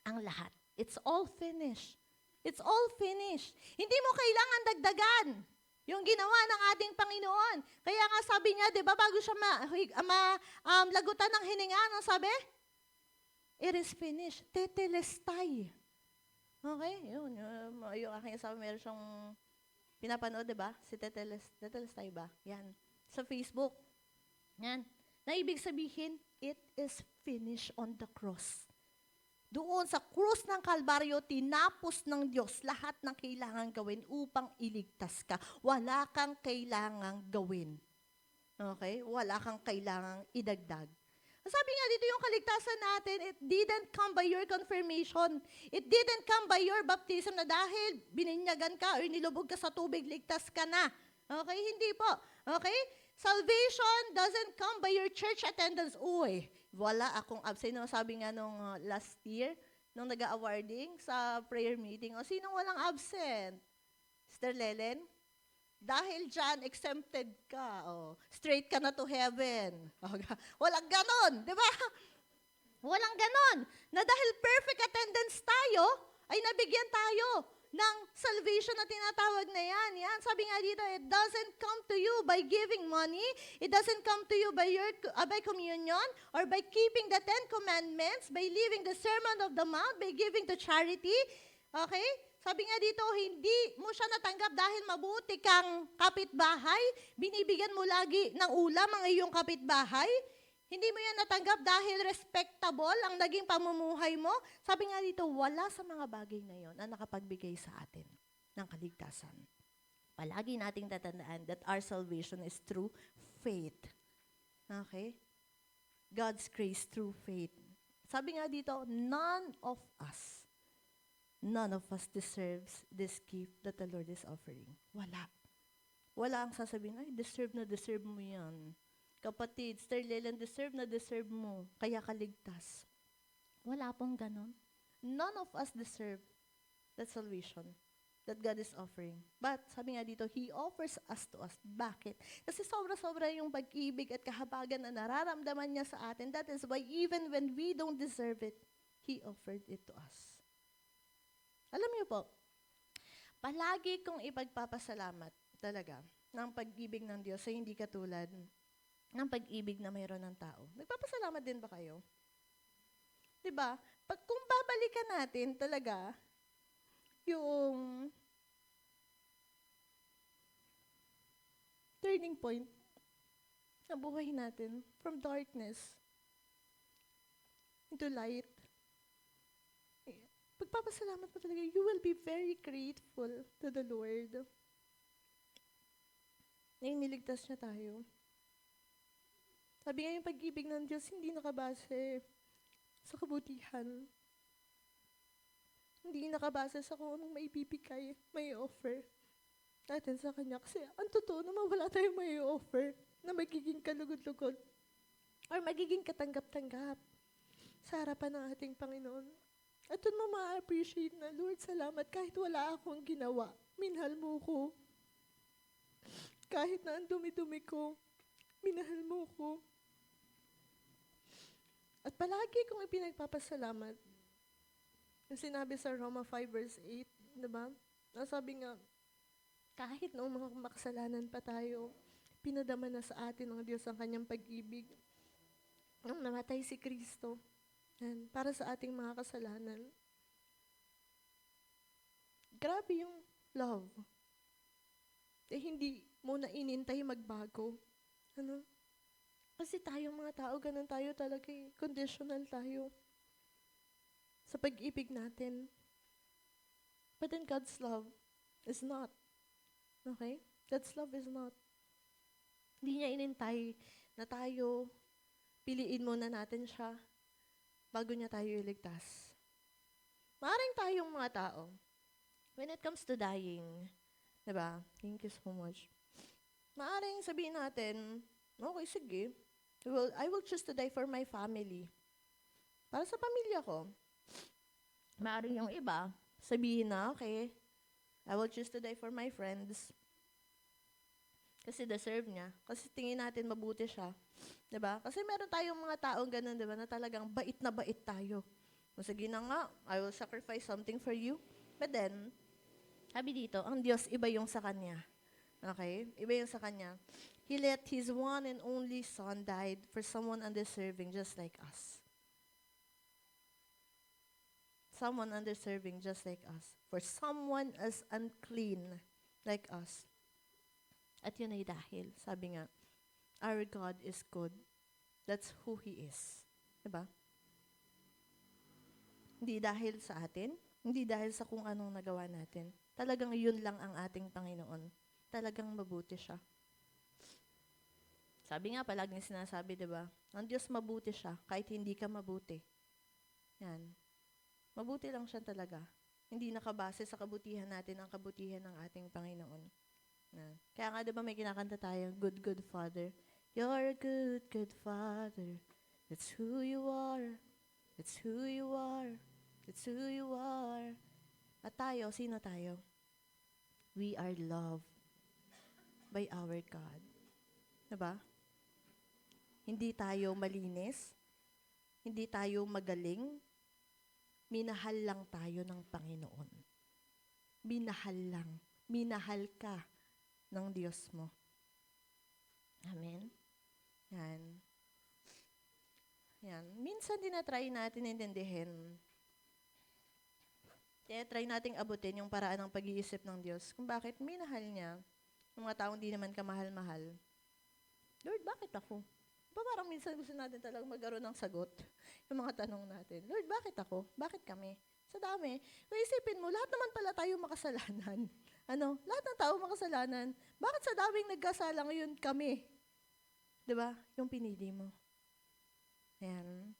ang lahat. It's all finished. It's all finished. Hindi mo kailangan dagdagan yung ginawa ng ating Panginoon. Kaya nga sabi niya, di ba, bago siya lagutan ng hininga, ano sabi? It is finished. Tetelestai. Okay? Yun. Yung aking asawa, meron siyang pinapanood, di ba? Si Tetelestai ba? Yan. Sa Facebook. Yan. Na ibig sabihin, it is finished on the cross. Doon sa krus ng Kalbaryo, tinapos ng Diyos lahat ng kailangan gawin upang iligtas ka. Wala kang kailangang gawin. Okay? Wala kang kailangang idagdag. Sabi nga dito yung kaligtasan natin, it didn't come by your confirmation. It didn't come by your baptism na dahil bininyagan ka o nilubog ka sa tubig, ligtas ka na. Okay? Hindi po. Okay? Salvation doesn't come by your church attendance. Uy, wala akong absent. Sabi nga nung last year, nung nag-awarding sa prayer meeting, o sinong walang absent? Sister Lelen? Dahil dyan, exempted ka. Oh, straight ka na to heaven. Walang ganon, di ba? Walang ganon. Na dahil perfect attendance tayo, ay nabigyan tayo ng salvation na tinatawag na yan. Yan, sabi nga dito, it doesn't come to you by giving money. It doesn't come to you by communion or by keeping the 10 Commandments, by living the Sermon of the Mount, by giving to charity. Okay? Sabi nga dito, hindi mo siya natanggap dahil mabuti kang kapitbahay. Binibigyan mo lagi ng ulam ang iyong kapitbahay. Hindi mo yan natanggap dahil respectable ang naging pamumuhay mo. Sabi nga dito, wala sa mga bagay na yon ang nakapagbigay sa atin ng kaligtasan. Palagi nating tatandaan that our salvation is through faith. Okay? God's grace through faith. Sabi nga dito, none of us deserves this gift that the Lord is offering. Wala. Wala ang sasabihin, ay, deserve mo yan. Kapatid, Sister Leland, deserve mo, kaya kaligtas. Wala pong ganon. None of us deserve that salvation that God is offering. But, sabi nga dito, He offers us to us. Bakit? Kasi sobra-sobra yung pag-ibig at kahabagan na nararamdaman niya sa atin. That is why even when we don't deserve it, He offered it to us. Alam niyo po, palagi kong ipagpapasalamat talaga ng pag-ibig ng Diyos ay hindi katulad ng pag-ibig na mayroon ng tao. Nagpapasalamat din ba kayo? Diba? Kung babalikan natin talaga yung turning point ng buhay natin from darkness into light, pagpapasalamat mo talaga, you will be very grateful to the Lord na iniligtas niya tayo. Sabi nga yung pag-ibig ng Diyos, hindi nakabase sa kabutihan. Hindi nakabase sa kung anong maibibigay, may offer natin sa Kanya. Kasi ang totoo naman, wala tayong may offer na magiging kalugod-lugod or magiging katanggap-tanggap sa harapan ng ating Panginoon. At doon mo ma-appreciate na, Lord, salamat, kahit wala akong ginawa, minahal mo ko. Kahit na ang dumi-dumi ko, minahal mo ko. At palagi kong ipinagpapasalamat. Yung sinabi sa Roma 5 verse 8, diba? Nasabi nga, kahit noong mga makasalanan pa tayo, pinadama na sa atin ng Diyos ang kanyang pag-ibig. Nung namatay si Kristo, para sa ating mga kasalanan. Grabe yung love. Hindi mo na inintay magbago. Ano? Kasi tayong mga tao, ganun tayo talaga eh. Conditional tayo sa pag-ibig natin. But then God's love is not. Okay? God's love is not. Hindi niya inintay na tayo, piliin muna natin siya bago niya tayo iligtas. Maaaring tayong mga tao, when it comes to dying, diba? Thank you so much. Maaaring sabihin natin, okay, sige, I will choose to die for my family. Para sa pamilya ko. Maaaring yung iba, sabihin na, okay, I will choose to die for my friends. Kasi deserve niya. Kasi tingin natin mabuti siya. Diba? Kasi meron tayong mga taong ganun, diba, na talagang bait na bait tayo. Sige na nga, I will sacrifice something for you. But then, sabi dito, ang Diyos, iba yung sa Kanya. Okay? Iba yung sa Kanya. He let His one and only Son died for someone undeserving just like us. Someone undeserving just like us. For someone as unclean like us. At yun ay dahil, sabi nga, our God is good. That's who He is. Diba? Hindi dahil sa atin, hindi dahil sa kung anong nagawa natin. Talagang yun lang ang ating Panginoon. Talagang mabuti siya. Sabi nga, palaging sinasabi, diba? Ang Diyos mabuti siya, kahit hindi ka mabuti. Yan. Mabuti lang siya talaga. Hindi nakabase sa kabutihan natin ang kabutihan ng ating Panginoon. Yan. Kaya nga, diba may kinakanta tayo, good, good Father. You're a good, good Father. That's who you are. That's who you are. That's who you are. At tayo, sino tayo? We are loved by our God. Diba? Hindi tayo malinis, hindi tayo magaling, minahal lang tayo ng Panginoon. Minahal lang. Minahal ka ng Diyos mo. Amen? Yan. Yan. Minsan tinatry natin intindihin. Tinatry nating abutin yung paraan ng pag-iisip ng Diyos kung bakit minahal niya yung mga taong di naman kamahal-mahal. Lord, bakit ako? Parang minsan gusto natin talagang magkaroon ng sagot yung mga tanong natin. Lord, bakit ako? Bakit kami? Sa dami. Kung isipin mo, lahat naman pala tayo makasalanan. Lahat ng tao makasalanan. Bakit sa daming nagkasala ngayon kami? Diba? Yung pinili mo. Ayan.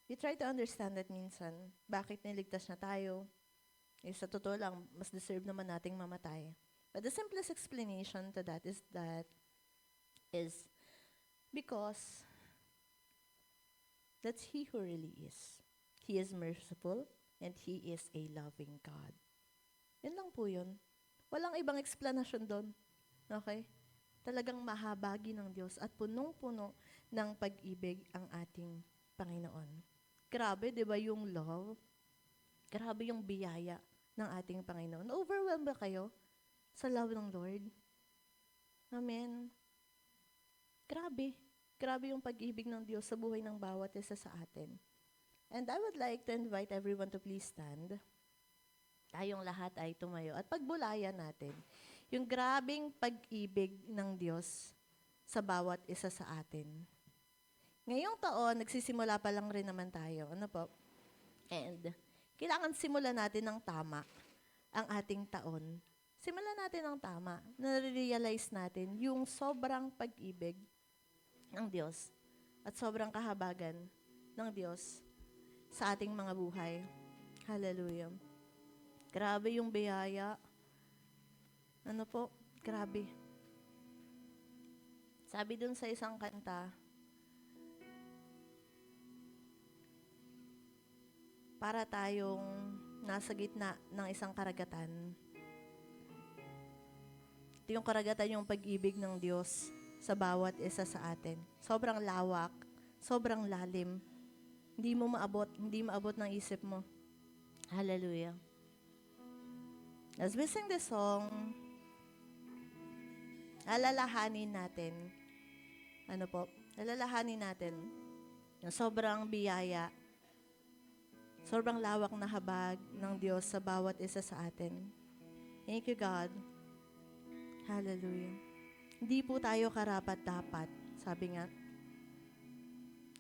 We try to understand that minsan, bakit niligtas na tayo. Sa totoo lang, mas deserve naman nating mamatay. But the simplest explanation to that is because that's He who really is. He is merciful and He is a loving God. Yan lang po yun. Walang ibang explanation doon. Okay? Talagang mahabagi ng Diyos at punong-puno ng pag-ibig ang ating Panginoon. Grabe, di ba yung love? Grabe yung biyaya ng ating Panginoon. Overwhelmed ba kayo sa love ng Lord? Amen. Grabe. Grabe yung pag-ibig ng Diyos sa buhay ng bawat isa sa atin. And I would like to invite everyone to please stand. Tayong lahat ay tumayo. At pagbulayan natin yung grabing pag-ibig ng Diyos sa bawat isa sa atin. Ngayong taon, nagsisimula pa lang rin naman tayo. Ano po? And kailangan simulan natin ng tama ang ating taon. Simulan natin ng tama. Na-realize natin yung sobrang pag-ibig ng Diyos at sobrang kahabagan ng Diyos sa ating mga buhay. Hallelujah. Grabe yung biyaya. Ano po? Grabe. Sabi dun sa isang kanta, para tayong nasa gitna ng isang karagatan. Ito yung karagatan yung pag-ibig ng Diyos sa bawat isa sa atin. Sobrang lawak, sobrang lalim. Hindi maabot ng isip mo. Hallelujah. As we sing this song, alalahanin natin, alalahanin natin yung sobrang biyaya, sobrang lawak na habag ng Diyos sa bawat isa sa atin. Thank you, God. Hallelujah. Hindi po tayo karapat-dapat. Sabi nga,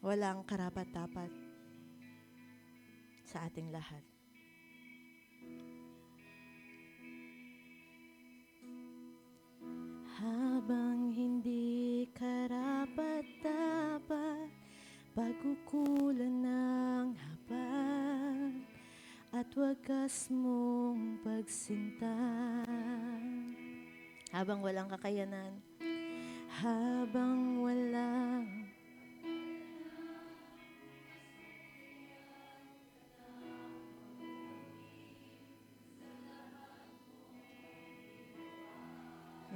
walang karapat-dapat sa ating lahat. Habang hindi karapat-dapat, pagkukulan ng habag at wagas mong pagsinta. Habang walang kakayanan, habang walang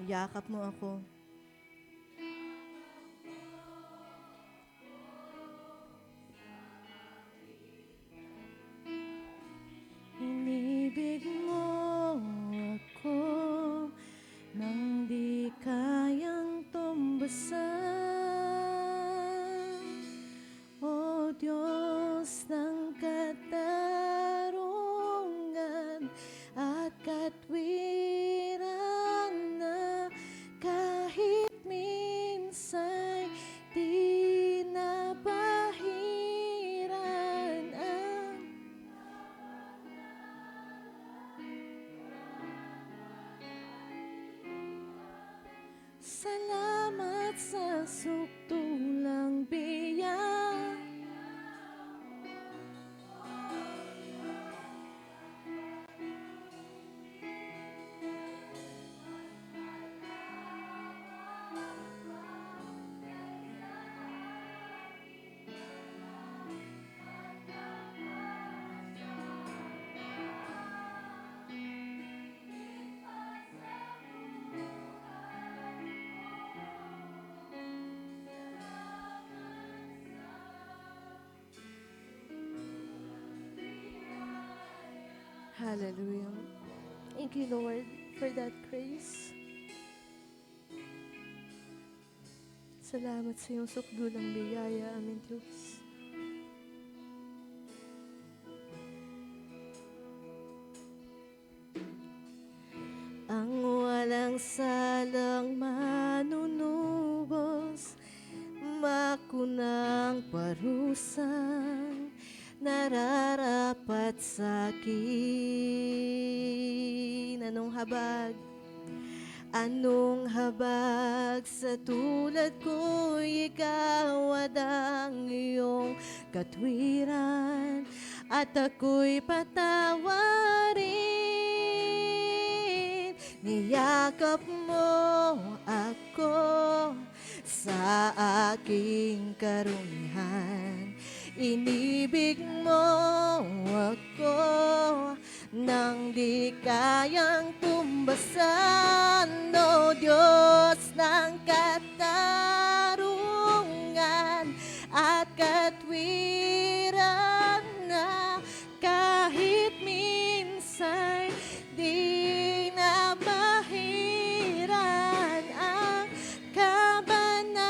yakap mo ako. Inibig mo ako nang di kayang tumbasan. O Diyos ng katarungan at katwiran na kahit Hallelujah. Thank you, Lord, for that grace. Salamat sa iyong sukdulang biyaya, aming Diyos. Ang walang salang manunubos, makunang parusang nararapat sa akin. Anong habag? Anong habag sa tulad ko'y ikaw ang iyong katwiran at ako'y patawarin. Niyakap mo ako sa aking karumihan. Inibig mo ako nang di kayang tumbasan. O Diyos ng katarungan at katwiran na kahit minsan di na mahiran ang kabanalan,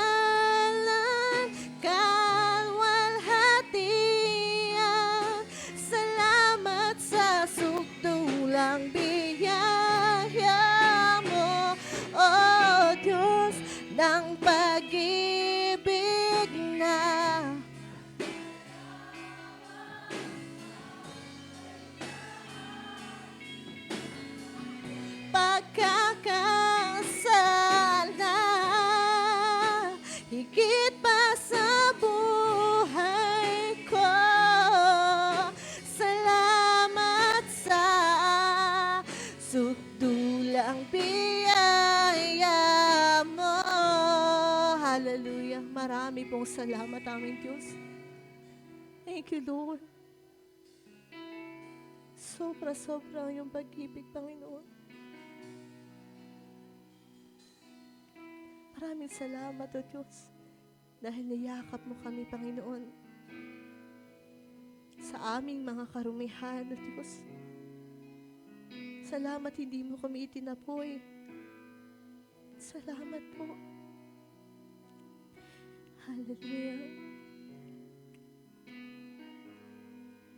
kalwalhatian. Salamat sa sukdulang biyaya mo, O Diyos ng pag-ibig na pagkakasala, higit pa sa buhay ko. Salamat sa sukdulang biyaya mo. Hallelujah. Marami pong salamat, aming Diyos. Thank you, Lord. Sobra-sobra ang iyong pag-ibig, Panginoon. Maraming salamat, O Diyos, dahil niyakap mo kami, Panginoon, sa aming mga karumihan, O Diyos. Salamat hindi mo kami itinapoy. Salamat po. Hallelujah.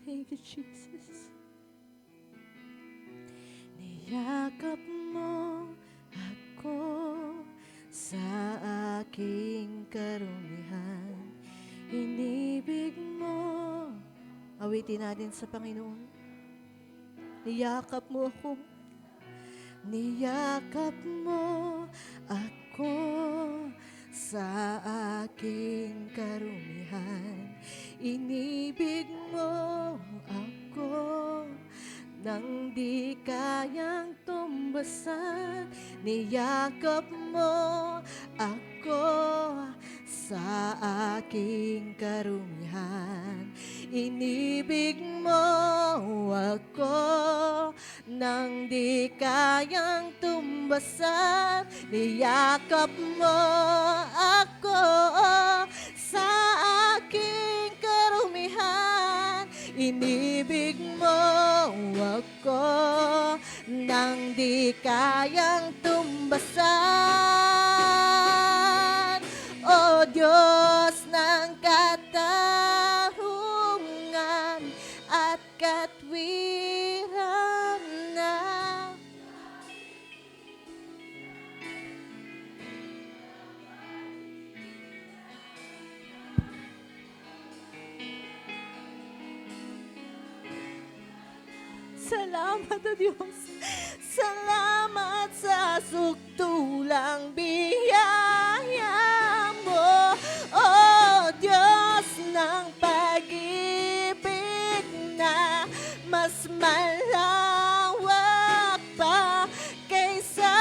Thank you, Jesus. Niyakap mo ako sa aking karumihan. Inibig mo. Awitin natin sa Panginoon. Niyakap mo ako. Niyakap mo ako sa aking karumihan. Inibig mo ako nang di kayang tumbasan. Niyakap mo ako sa aking karumihan. Inibig mo ako nang di kayang tumbasan. Niyakap mo ako sa aking karumihan. Inibig mo ako nang di kayang tumbasan. O Diyos ng katarungan at katwiran na salamat, O Diyos. Salamat sa sukdulang biyaya mo, O Diyos ng pag-ibig na mas malawak pa kaysa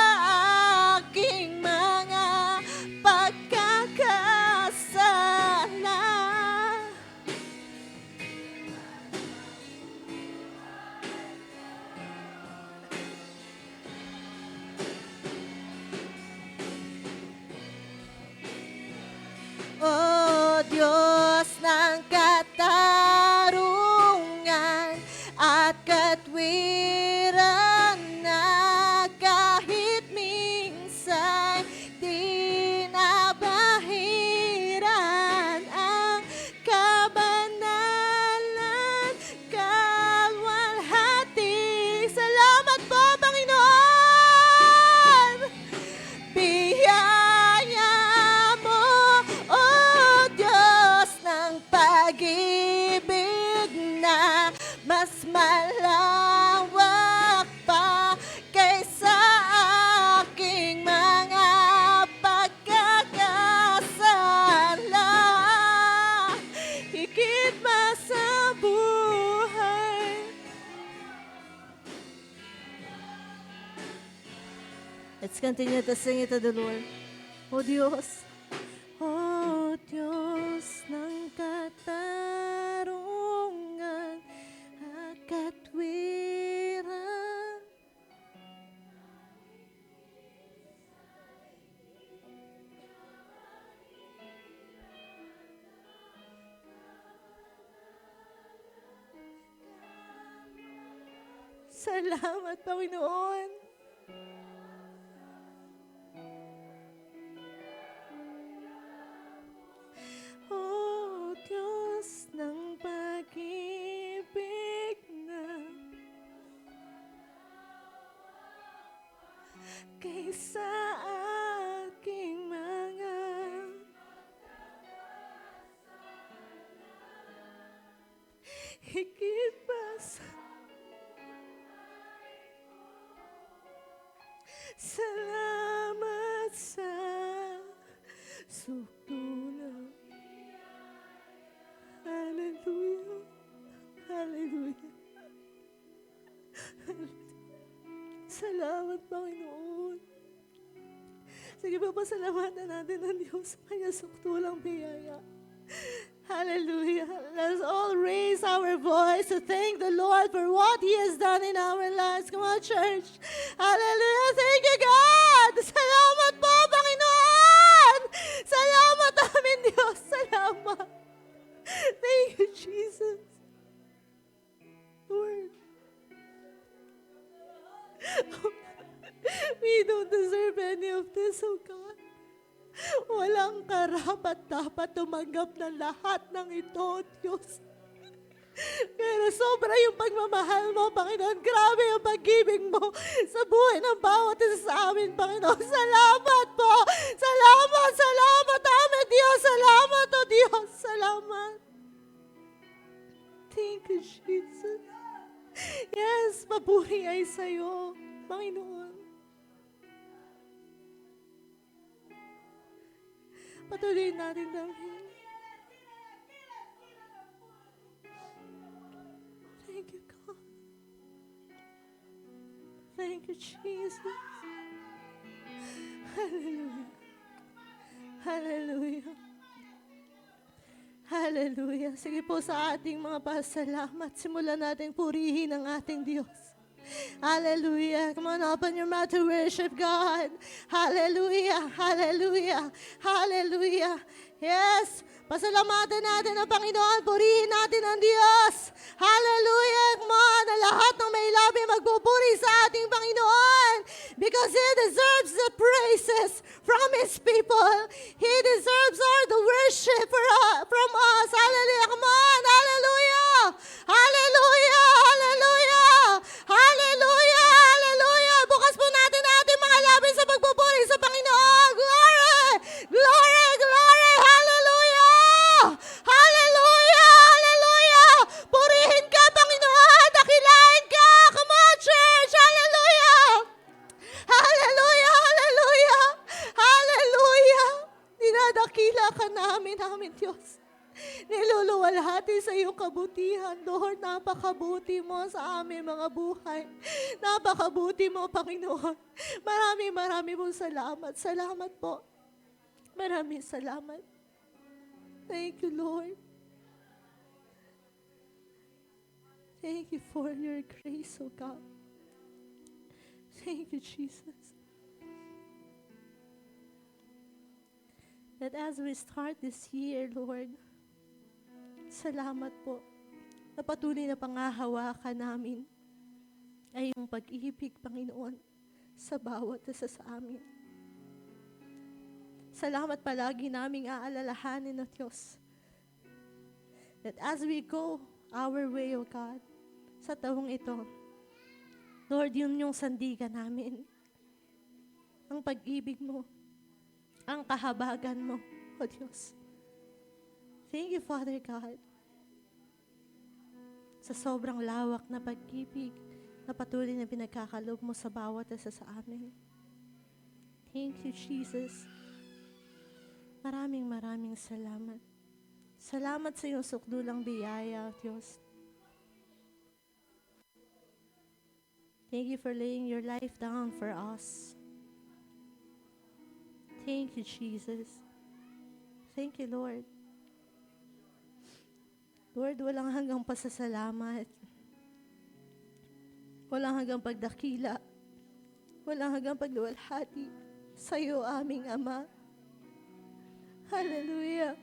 aking mga pagkakasala. O Diyos ng katarungan at katwiran malawak pa kaysa aking mga pagkakasala. Higit pa sa buhay. Let's continue to sing it to the Lord. O Diyos, O Diyos ng katarungan at katwiran, salamat, Panginoon. O Diyos ng pag-ibig na kaysa aking mga higit pa sa salamat sa sutulang. Hallelujah. Hallelujah. Salamat, Panginoon. Sige pa, pasalamatan natin ang Diyos sa kanyang suktulang biyaya. Hallelujah. Let's all raise our voice to thank the Lord for what He has done in our lives. Come on, church. Hallelujah. Thank you, God. Salamat po, Panginoon. Salamat amin, Diyos. Salamat. Thank you, Jesus. Lord. We don't deserve any of this, oh God. Walang karapat dapat tumanggap ng lahat ng ito, Diyos. Pero sobra yung pagmamahal mo, Panginoon. Grabe yung pag-ibig mo sa buhay ng bawat isa sa amin, Panginoon. Salamat po. Salamat, salamat, amin, Diyos. Salamat, oh Diyos. Salamat. Thank you, Jesus. Yes, papuri ay sa'yo, Panginoon. Patuloy natin dalhin. Thank you, God. Thank you, Jesus. Hallelujah. Hallelujah. Hallelujah. Sige po sa ating mga pasalamat. Simulan natin purihin ang ating Diyos. Hallelujah. Come on, open your mouth to worship God. Hallelujah. Hallelujah. Hallelujah. Yes. Pasalamatan natin ang Panginoon. Purihin natin ang Diyos. Hallelujah. Come on, na lahat ng may labi magpupuri sa ating Panginoon. Because He deserves the praises from His people. He deserves all the worship from us. Hallelujah. Come on. Hallelujah. Hallelujah. Hallelujah. Hallelujah. Hallelujah. Bukas po natin ating mga labi sa pagpupuri sa Panginoon. Glory. Glory. Glory. Hallelujah. Hallelujah. Hallelujah. Purihin ka, Panginoon. Dakilain ka. Come on, church. Hallelujah. Hallelujah. Hallelujah. Hallelujah. Dinadakila ka namin, Diyos. Niluluwalhati sa iyong kabutihan, Lord. Napakabuti mo sa aming mga buhay. Napakabuti mo, Panginoon. Maraming pong salamat. Salamat po. Maraming salamat. Thank you, Lord. Thank you for your grace, O God. Thank you, Jesus. That as we start this year, Lord, salamat po na patuloy na pangahawakan namin ay yung pag-ibig, Panginoon, sa bawat isa sa amin. Salamat palagi naming aalalahanin, O Diyos, that as we go our way, O God, sa taong ito, Lord, yun yung sandigan namin. Ang pag-ibig mo, ang kahabagan mo, O Diyos. Thank you, Father God. sa sobrang lawak na pag-ibig na patuloy na pinagkakaloob mo sa bawat isa sa amin. Thank you, Jesus. Maraming salamat. Salamat sa iyong sukdulang biyaya, Diyos. Thank you for laying your life down for us. Thank you, Jesus. Thank you, Lord. Lord, walang hanggang pasasalamat. Walang hanggang pagdakila. Walang hanggang pagluwalhati sa iyo, aming Ama. Hallelujah.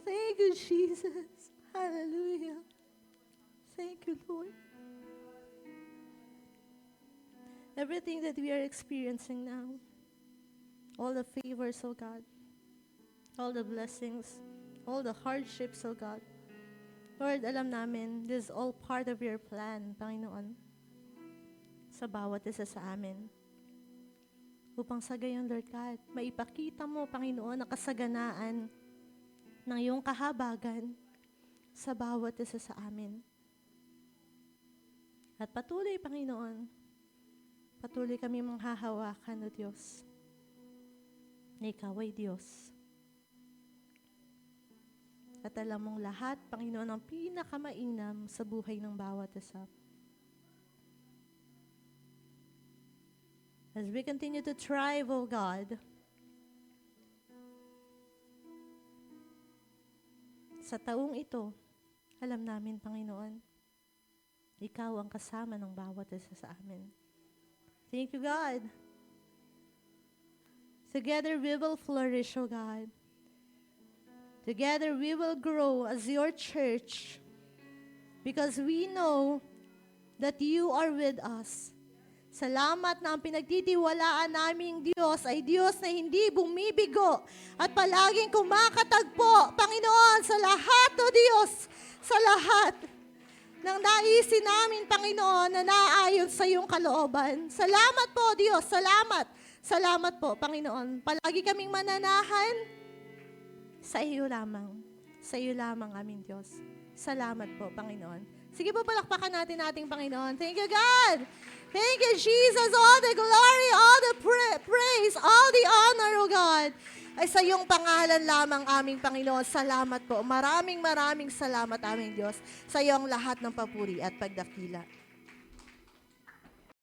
Thank you, Jesus. Hallelujah. Thank you, Lord. Everything that we are experiencing now, all the favors, oh God, all the blessings, all the hardships, oh God, Lord, alam namin, this is all part of your plan, Panginoon, sa bawat isa sa amin. Upang sa gayon, Lord God, maipakita mo, Panginoon, ang kasaganaan ng iyong kahabagan sa bawat isa sa amin. At patuloy, Panginoon, patuloy kami manghahawakan, O Diyos, na Ikaw ay Diyos. At alam mong lahat, Panginoon, ang pinakamainam sa buhay ng bawat isa. As we continue to thrive, O God, sa taong ito, alam namin, Panginoon, Ikaw ang kasama ng bawat isa sa amin. Thank you, God. Together we will flourish, O God. Together we will grow as your church because we know that you are with us. Salamat na ang pinagtitiwalaan naming Diyos ay Diyos na hindi bumibigo at palaging kumakatagpo, Panginoon, sa lahat, O Diyos, sa lahat ng naisin namin, Panginoon, na naayon sa iyong kalooban. Salamat po, Diyos. Salamat. Salamat po, Panginoon. Palagi kaming mananahan sa iyo lamang. Sa iyo lamang, aming Diyos. Salamat po, Panginoon. Sige po, palakpakan natin ating Panginoon. Thank you, God. Thank you, Jesus. All the glory, all the praise, all the honor, O God, ay sa iyong pangalan lamang, aming Panginoon. Salamat po. Maraming salamat, aming Diyos. Sa iyong lahat ng papuri at pagdakila.